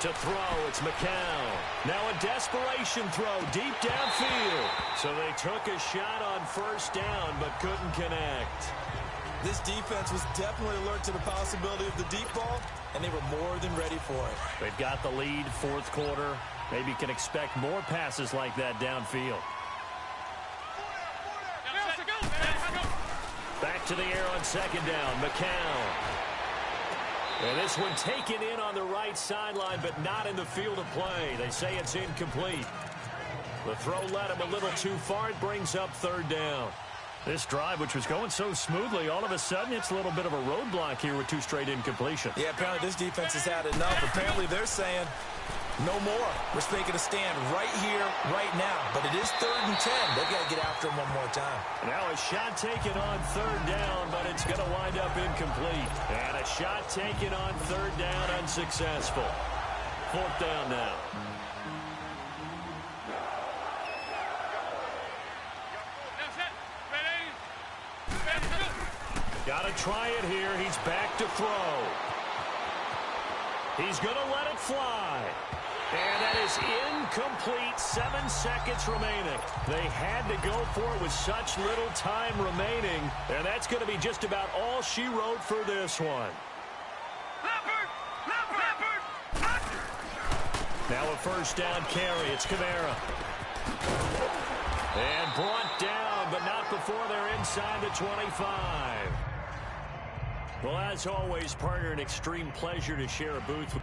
To throw, it's McCown. Now a desperation throw deep downfield. So they took a shot on first down but couldn't connect.
This defense was definitely alert to the possibility of the deep ball, and they were more than ready for it.
They've got the lead, fourth quarter. Maybe can expect more passes like that downfield. Back to the air on second down, McCown. And this one taken in on the right sideline, but not in the field of play. They say it's incomplete. The throw led him a little too far. It brings up third down. This drive, which was going so smoothly, all of a sudden it's a little bit of a roadblock here with 2 straight incompletions.
Yeah, apparently this defense has had enough. Apparently they're saying no more. We're taking a stand right here, right now. But it is 3rd and 10. They've got to get after him one more time.
Now a shot taken on third down, but it's going to wind up incomplete. And a shot taken on third down, unsuccessful. 4th down now. Got to try it here. He's back to throw. He's going to let it fly. And that is incomplete. 7 seconds remaining. They had to go for it with such little time remaining. And that's going to be just about all she wrote for this one. Now a first down carry. It's Kamara. And brought down, but not before they're inside the 25. Well, as always, partner, an extreme pleasure to share a booth with.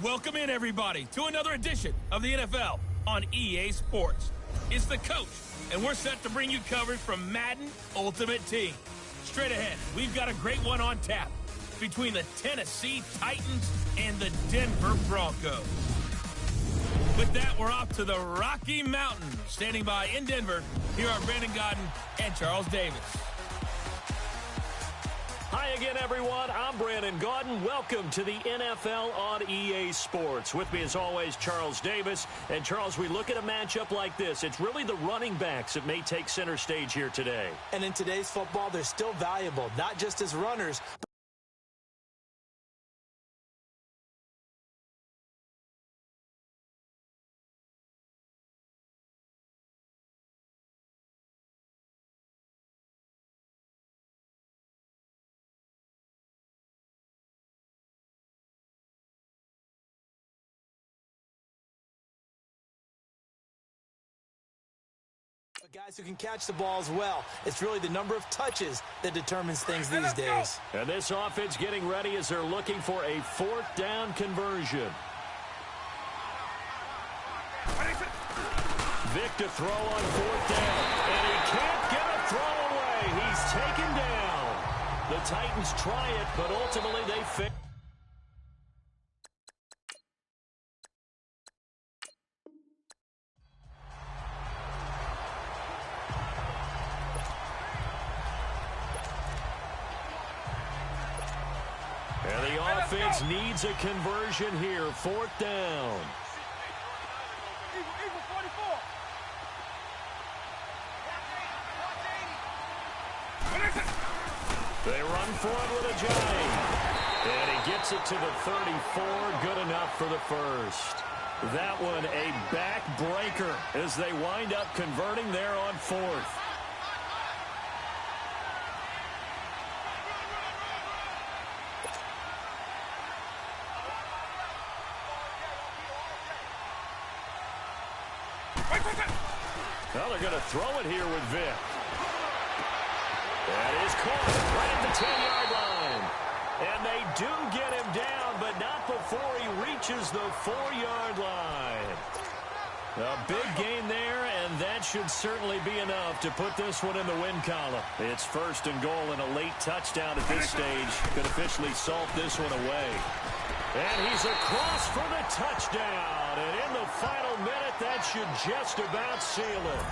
Welcome in, everybody, to another edition of the NFL on EA Sports. It's the coach, and we're set to bring you coverage from Madden Ultimate Team. Straight ahead, we've got a great one on tap between the Tennessee Titans and the Denver Broncos. With that, we're off to the Rocky Mountains. Standing by in Denver, here are Brandon Godden and Charles Davis.
Hi again, everyone. I'm Brandon Gaudin. Welcome to the NFL on EA Sports. With me, as always, Charles Davis. And, Charles, we look at a matchup like this. It's really the running backs that may take center stage here today.
And in today's football, they're still valuable, not just as runners, but guys who can catch the ball as well. It's really the number of touches that determines things these days.
And this offense getting ready as they're looking for a fourth down conversion. Vic to throw on fourth down. And he can't get a throw away. He's taken down. The Titans try it, but ultimately they fail. And the offense needs a conversion here. Fourth down.
Eagle 44.
They run for it with a giant. And he gets it to the 34. Good enough for the first. That one a backbreaker as they wind up converting there on fourth. Well, they're going to throw it here with Vic. That is caught right at the 10-yard line. And they do get him down, but not before he reaches the 4-yard line. A big gain there, and that should certainly be enough to put this one in the win column. It's first and goal, and a late touchdown at this stage could officially salt this one away. And he's across for the touchdown. And in the final minute, that should just about seal it.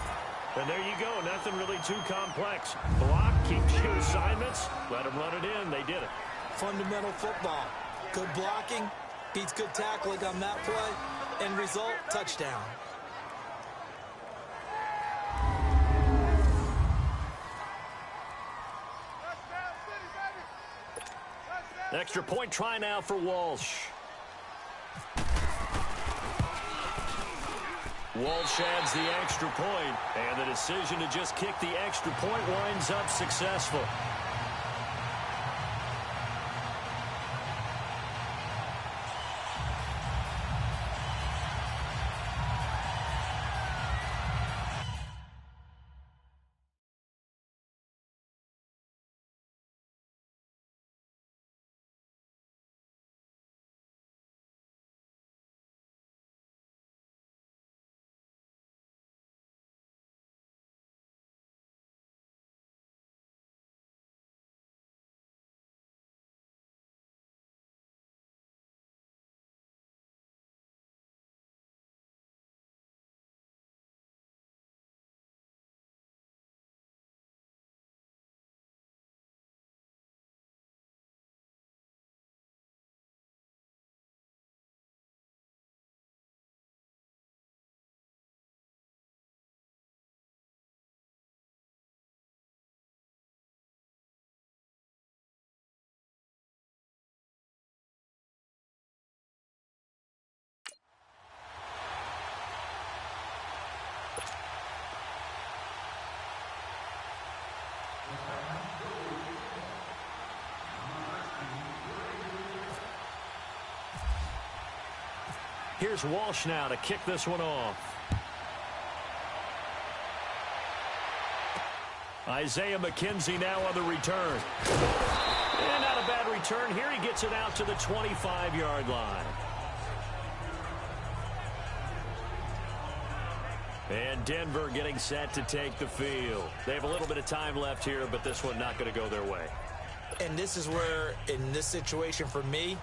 And there you go. Nothing really too complex. Block, keep your assignments, let them run it in. They did it.
Fundamental football. Good blocking beats good tackling on that play. End result, touchdown.
Extra point try now for Walsh. Walsh adds the extra point, and the decision to just kick the extra point winds up successful. Here's Walsh now to kick this one off. Isaiah McKenzie now on the return. And not a bad return here. He gets it out to the 25-yard line. And Denver getting set to take the field. They have a little bit of time left here, but this one not going to go their way.
And this is where, in this situation for me,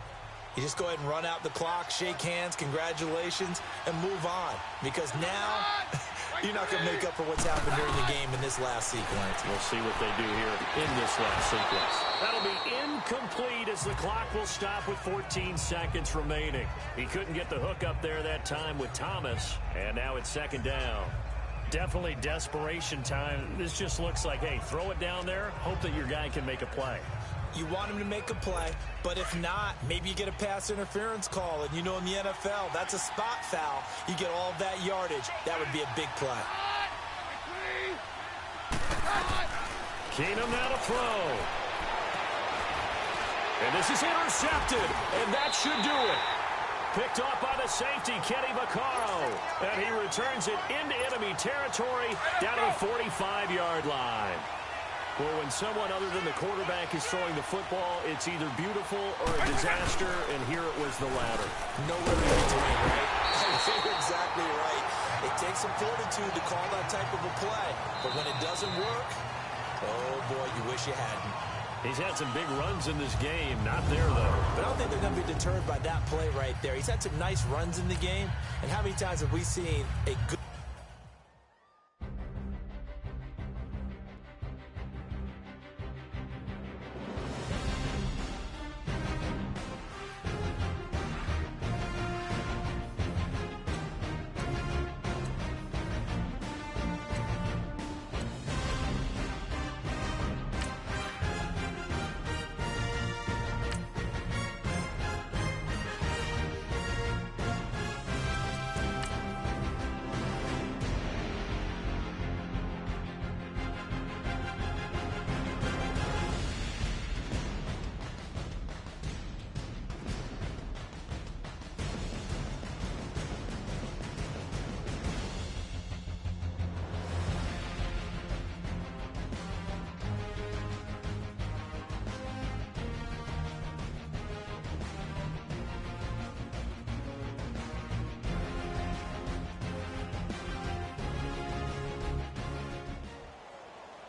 you just go ahead and run out the clock, shake hands, congratulations, and move on. Because now, you're not going to make up for what's happened during the game in this last sequence.
We'll see what they do here in this last sequence. That'll be incomplete as the clock will stop with 14 seconds remaining. He couldn't get the hook up there that time with Thomas, and now it's second down. Definitely desperation time. This just looks like, hey, throw it down there, hope that your guy can make a play.
You want him to make a play, but if not, maybe you get a pass interference call. And you know in the NFL, that's a spot foul. You get all that yardage. That would be a big play.
Keenum now to throw. And this is intercepted, and that should do it. Picked off by the safety, Kenny Vaccaro. And he returns it into enemy territory down to the 45-yard line. Well, when someone other than the quarterback is throwing the football, it's either beautiful or a disaster, and here it was the latter.
Nowhere in between, right? You're exactly right. It takes some fortitude to call that type of a play. But when it doesn't work, oh, boy, you wish you hadn't.
He's had some big runs in this game. Not there, though.
But I don't think they're going to be deterred by that play right there. He's had some nice runs in the game. And how many times have we seen a good...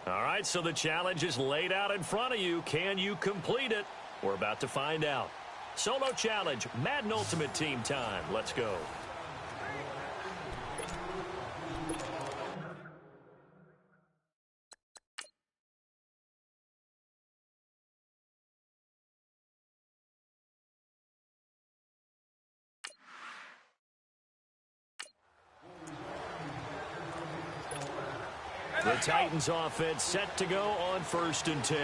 All right, so the challenge is laid out in front of you. Can you complete it? We're about to find out. Solo challenge, Madden Ultimate Team time. Let's go. The Titans offense set to go on 1st and 10.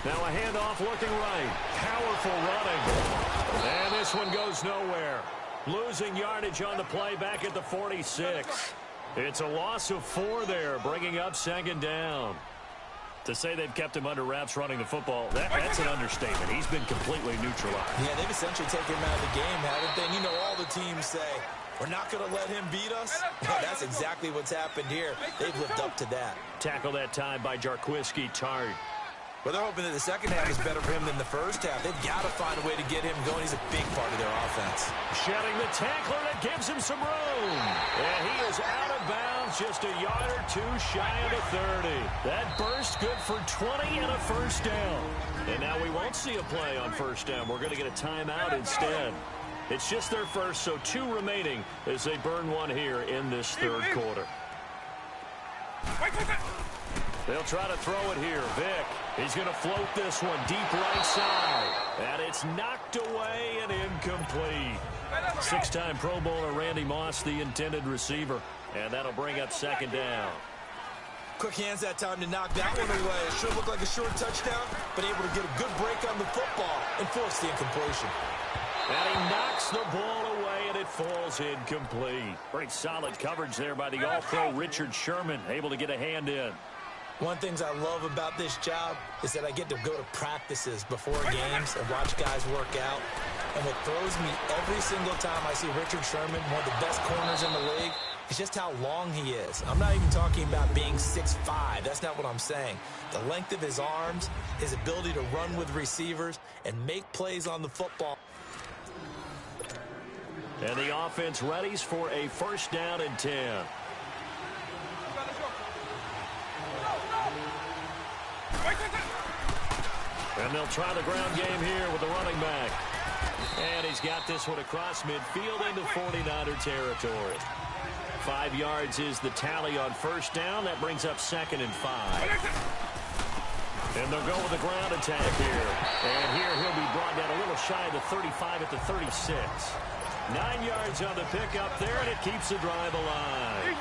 Now a handoff looking right. Powerful running. And this one goes nowhere. Losing yardage on the play back at the 46. It's a loss of 4 there, bringing up 2nd down. To say they've kept him under wraps running the football, that's an understatement. He's been completely neutralized.
Yeah, they've essentially taken him out of the game, haven't they? And you know all the teams say, we're not going to let him beat us. Yeah, that's exactly what's happened here. They've lived up to that.
Tackle that time by Jarquiski Tart.
Well, they're hoping that the second half is better for him than the first half. They've got to find a way to get him going. He's a big part of their offense.
Shedding the tackler that gives him some room. And he is out of bounds, just a yard or 2 shy of the 30. That burst good for 20 and a 1st down. And now we won't see a play on 1st down. We're going to get a timeout instead. It's just their first, so 2 remaining as they burn 1 here in this 3rd quarter. They'll try to throw it here. Vick, he's going to float this one deep right side. And it's knocked away and incomplete. 6-time Pro Bowler Randy Moss, the intended receiver. And that'll bring up 2nd down.
Quick hands that time to knock that one away. It sure looked like a short touchdown, but able to get a good break on the football and force the incompletion.
And he knocks the ball away, and it falls incomplete. Very solid coverage there by the All-Pro Richard Sherman, able to get a hand in.
One of the things I love about this job is that I get to go to practices before games and watch guys work out. And what throws me every single time I see Richard Sherman, one of the best corners in the league, is just how long he is. I'm not even talking about being 6'5". That's not what I'm saying. The length of his arms, his ability to run with receivers and make plays on the football.
And the offense readies for a first down and 10. And they'll try the ground game here with the running back. And he's got this one across midfield into 49er territory. 5 yards is the tally on first down. That brings up 2nd and 5. And they'll go with a ground attack here. And here he'll be brought down a little shy of the 35 at the 36. 9 yards on the pickup there, and it keeps the drive alive.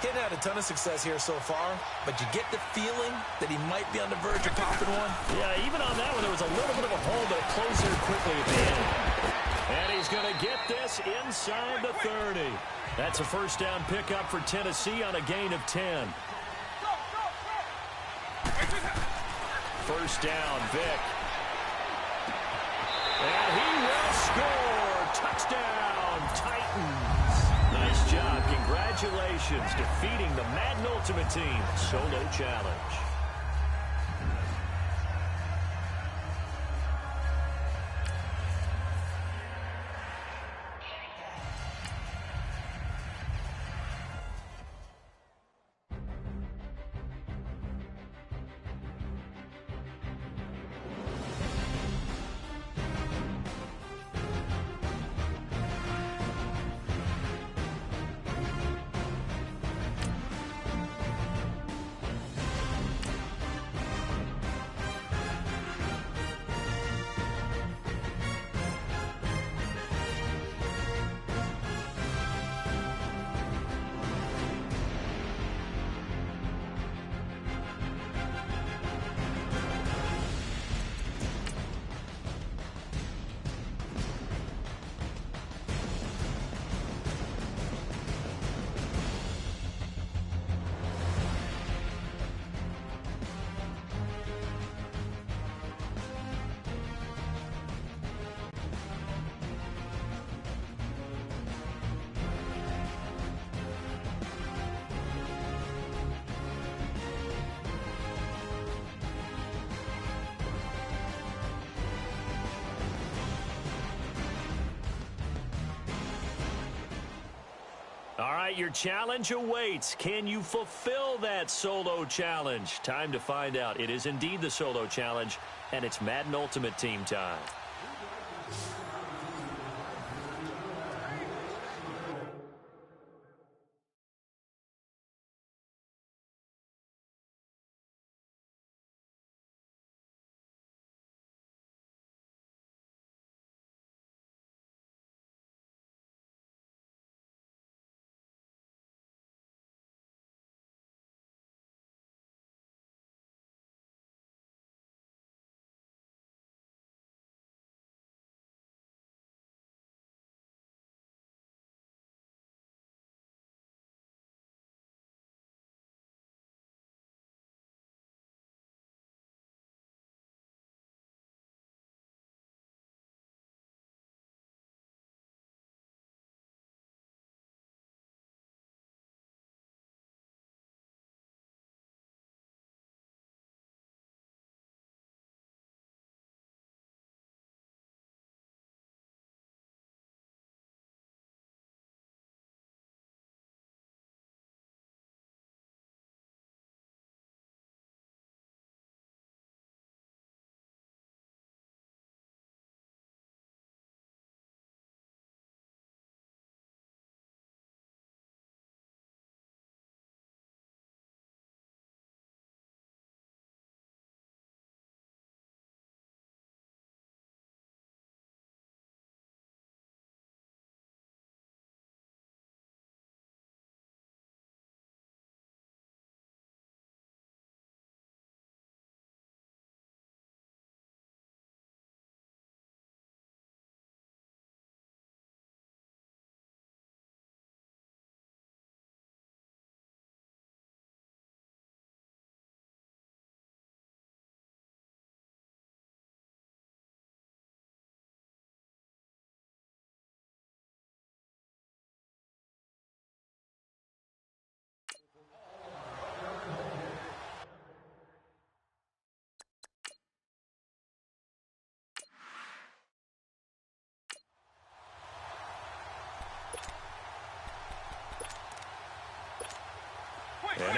Hadn't had a ton of success here so far, but you get the feeling that he might be on the verge of popping one.
Yeah, even on that one, there was a little bit of a hole, but it closed there quickly at the end. And he's going to get this inside the 30. That's a first down pickup for Tennessee on a gain of 10. First down, Vic. And he will score. Touchdown, Titans. Nice job. Congratulations. Defeating the Madden Ultimate Team Solo Challenge. All right, your challenge awaits. Can you fulfill that solo challenge? Time to find out. It is indeed the solo challenge, and it's Madden Ultimate Team time.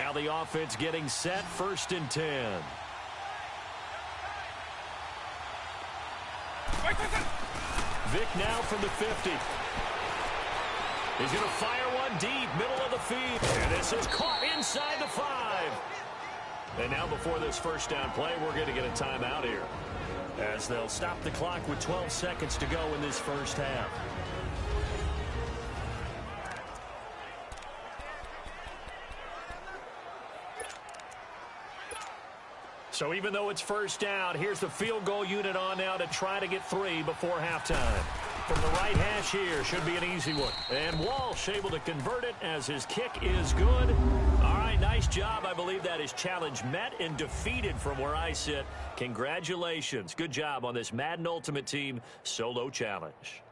Now the offense getting set, 1st and 10. Vic now from the 50. He's going to fire one deep, middle of the field. And this is caught inside the 5. And now before this first down play, we're going to get a timeout here, as they'll stop the clock with 12 seconds to go in this first half. So even though it's first down, here's the field goal unit on now to try to get 3 before halftime. From the right hash here, should be an easy one. And Walsh able to convert it as his kick is good. All right, nice job. I believe that is challenge met and defeated from where I sit. Congratulations. Good job on this Madden Ultimate Team solo challenge.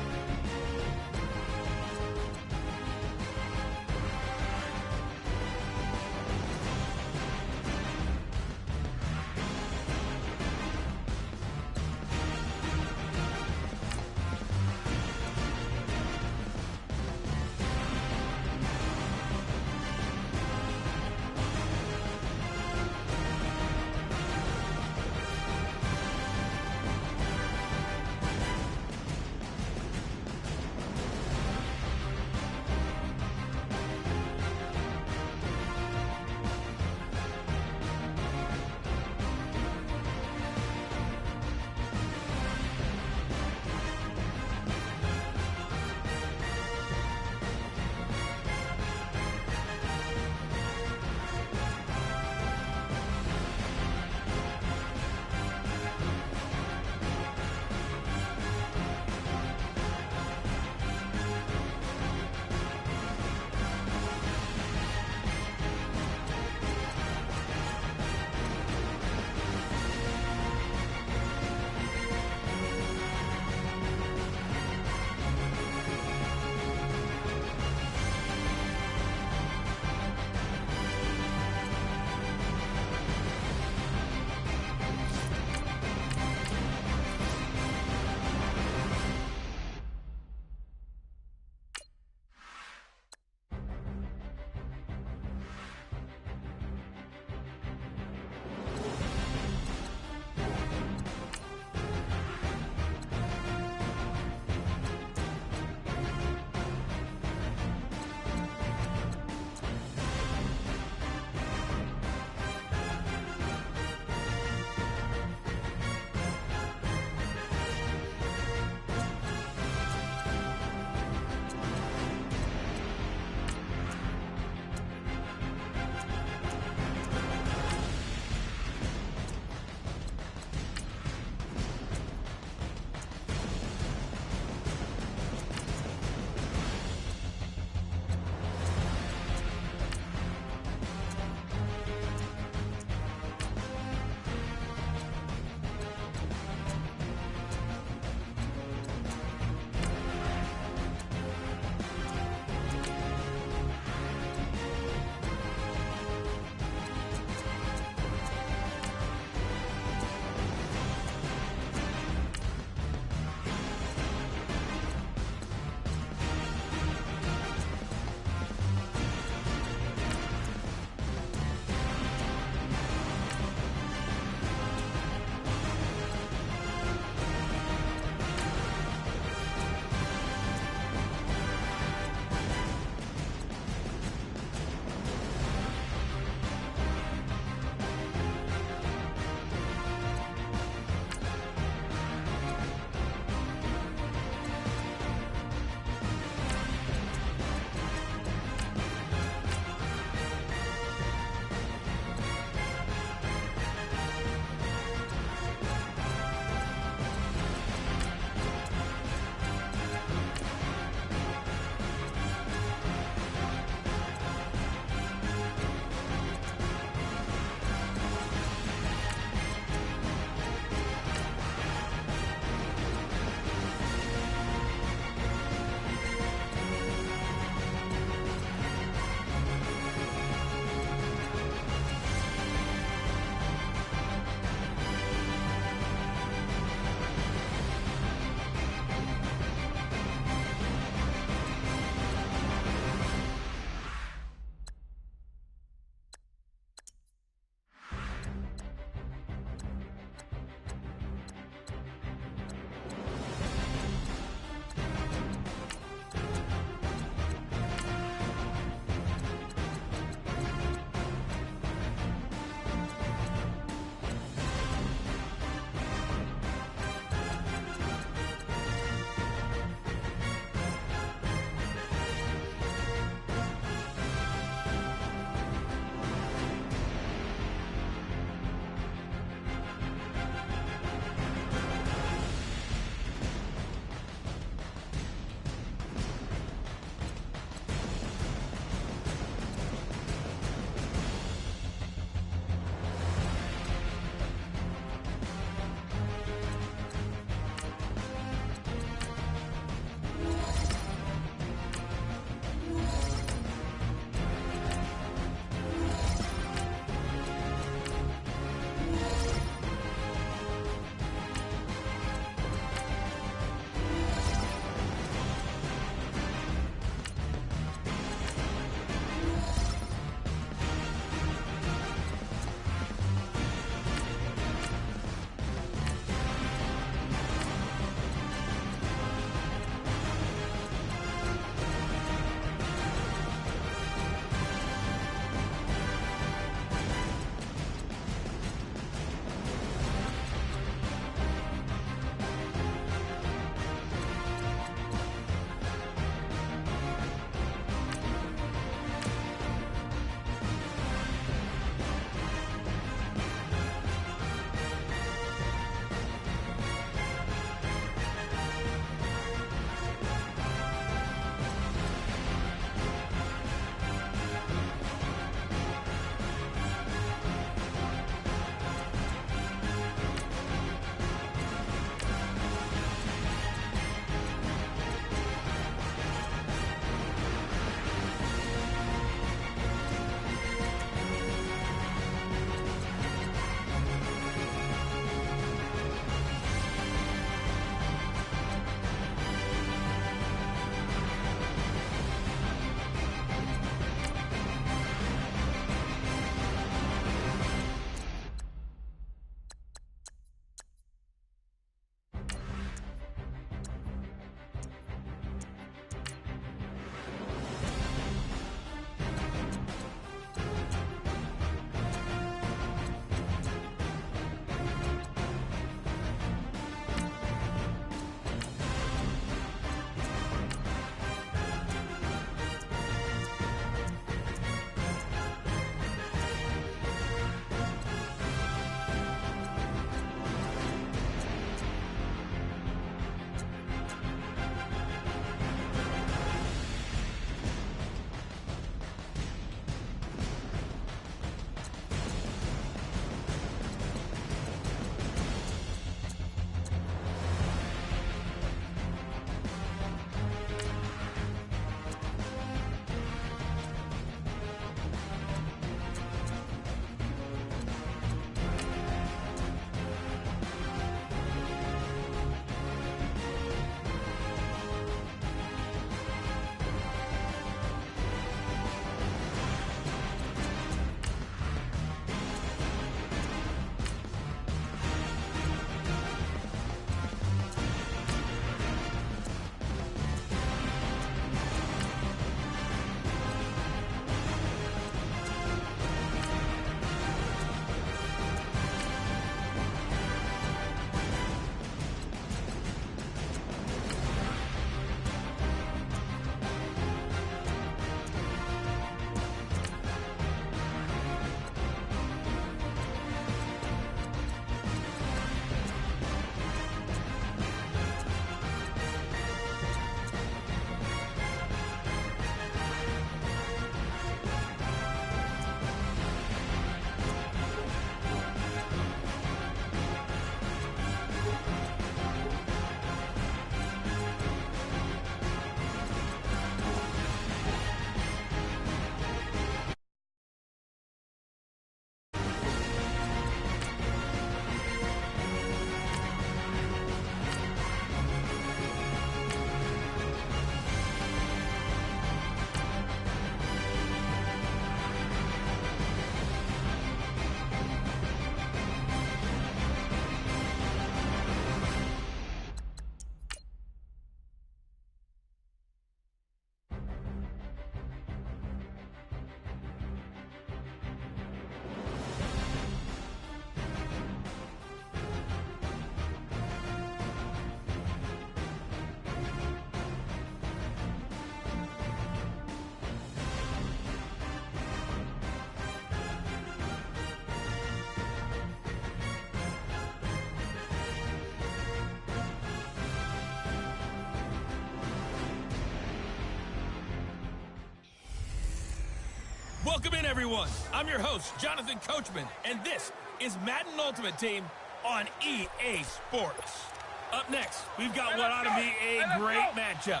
Welcome in, everyone. I'm your host, Jonathan Coachman, and this is Madden Ultimate Team on EA Sports. Up next, we've got what ought to be a great matchup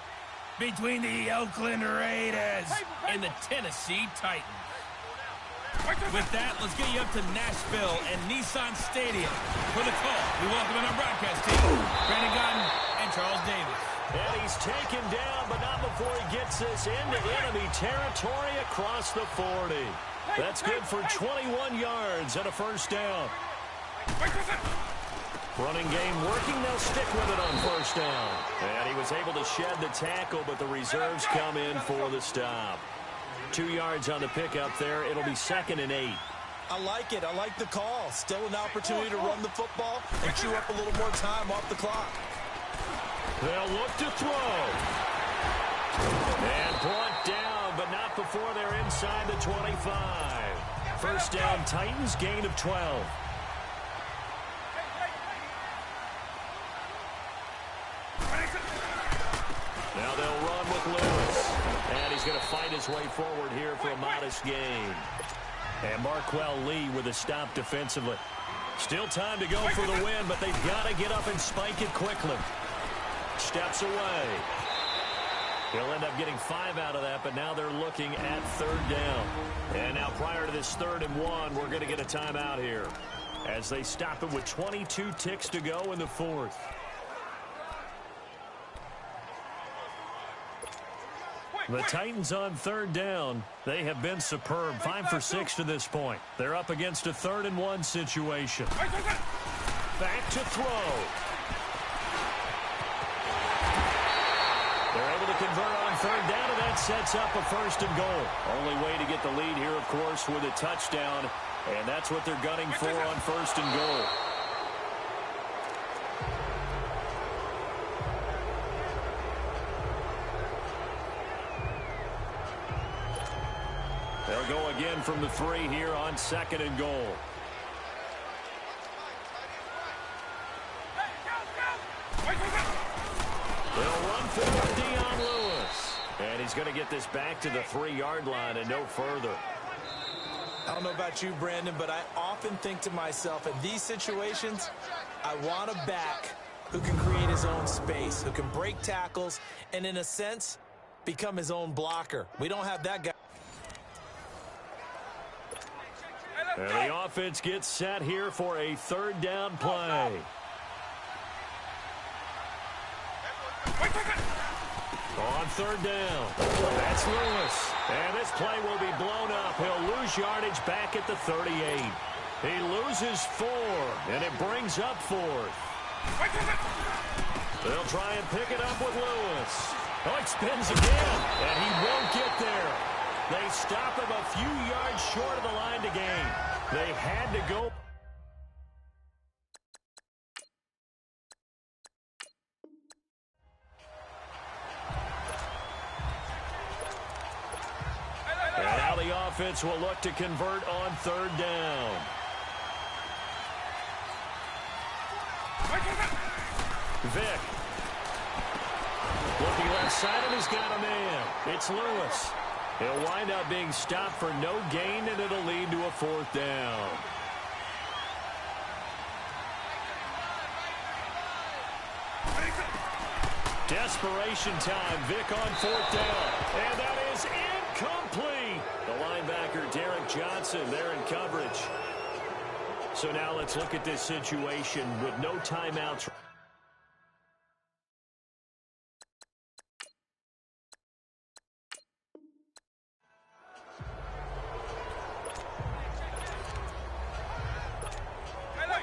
between the Oakland Raiders and the Tennessee Titans. With that, let's get you up to Nashville and Nissan Stadium. For the call, we welcome in our broadcast team, Brandon Gotton and Charles Davis.
And he's taken down, but not before he gets this into enemy territory across the 40. That's good for 21 yards and a first down. Running game working, they'll stick with it on first down. And he was able to shed the tackle, but the reserves come in for the stop. 2 yards on the pickup there. It'll be 2nd and 8.
I like it. I like the call. Still an opportunity to run the football and chew up a little more time off the clock.
They'll look to throw. And brought down, but not before they're inside the 25. First down, Titans, gain of 12. Now they'll run with Lewis. And he's going to fight his way forward here for a modest gain. And Marquell Lee with a stop defensively. Still time to go for the win, but they've got to get up and spike it quickly. Steps away. He'll end up getting 5 out of that, but now they're looking at 3rd down. And now prior to this 3rd and 1, we're going to get a timeout here as they stop it with 22 ticks to go in the 4th. The Titans on 3rd down. They have been superb. 5 for 6 to this point. They're up against a 3rd and 1 situation. Back to throw. They're able to convert on 3rd down, and that sets up a 1st and goal. Only way to get the lead here, of course, with a touchdown, and that's what they're gunning for on 1st and goal. They'll go again from the 3 here on 2nd and goal. They'll run forward, Dion Lewis. And he's going to get this back to the 3-yard line and no further.
I don't know about you, Brandon, but I often think to myself, in these situations, I want a back who can create his own space, who can break tackles, and in a sense, become his own blocker. We don't have that guy.
And the offense gets set here for a 3rd down play. On 3rd down, that's Lewis. And this play will be blown up. He'll lose yardage back at the 38. He loses 4, and it brings up 4th. They'll try and pick it up with Lewis. Oh, it spins again, and he won't get there. They stop him a few yards short of the line to gain. They had to go. And now the offense will look to convert on 3rd down. Vick. Looking left side, and he's got a man. It's Lewis. He'll wind up being stopped for no gain, and it'll lead to a 4th down. Desperation time. Vick on 4th down. And that is incomplete. The linebacker, Derek Johnson, there in coverage. So now let's look at this situation with no timeouts.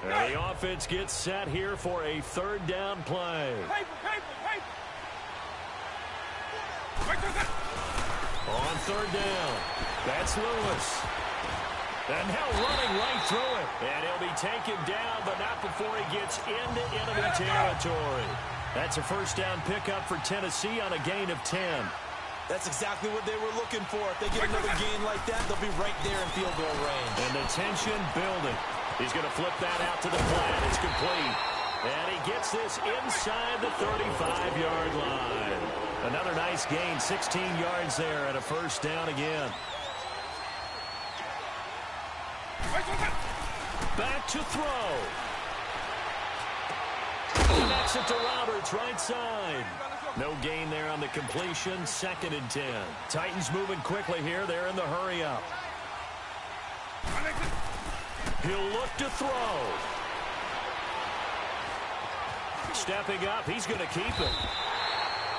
And the offense gets set here for a 3rd down play. On 3rd down, that's Lewis. And now running right through it. And he'll be taken down, but not before he gets into enemy territory. That's a 1st down pickup for Tennessee on a gain of 10.
That's exactly what they were looking for. If they get another gain like that, they'll be right there in field goal range.
And the tension building. He's going to flip that out to the flat. It's complete. And he gets this inside the 35-yard line. Another nice gain, 16 yards there, and a 1st down again. back to throw. Connects it to Roberts, right side. No gain there on the completion. 2nd and 10. Titans moving quickly here. They're in the hurry up. He'll look to throw. Stepping up, he's going to keep it.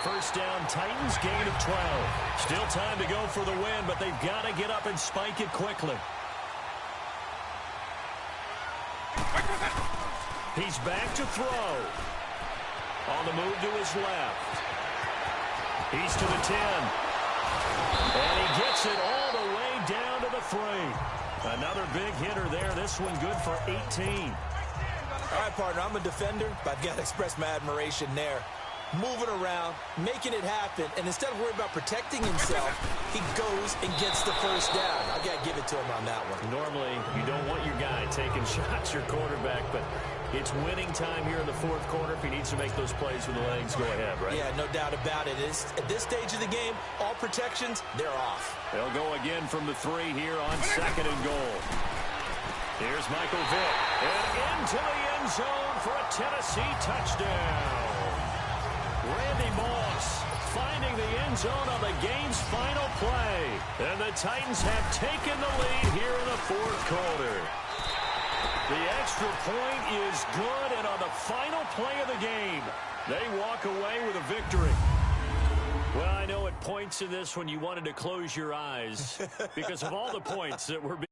First down, Titans, gain of 12. Still time to go for the win, but they've got to get up and spike it quickly. He's back to throw. On the move to his left. He's to the 10. And he gets it all the way down to the 3. Another big hitter there. This one good for 18.
All right, partner, I'm a defender, but I've got to express my admiration there. Moving around, making it happen, and instead of worrying about protecting himself, he goes and gets the first down. I've got to give it to him on that one.
Normally, you don't want your guy taking shots, your quarterback, but it's winning time here in the 4th quarter. If he needs to make those plays with the legs, go ahead, right?
Yeah, no doubt about it. At this stage of the game, all protections, they're off.
They'll go again from the 3 here on 2nd and goal. Here's Michael Vick, and into the end zone for a Tennessee touchdown. Randy Moss finding the end zone on the game's final play. And the Titans have taken the lead here in the 4th quarter. The extra point is good, and on the final play of the game, they walk away with a victory. Well, I know at points in this when you wanted to close your eyes because of all the points that were being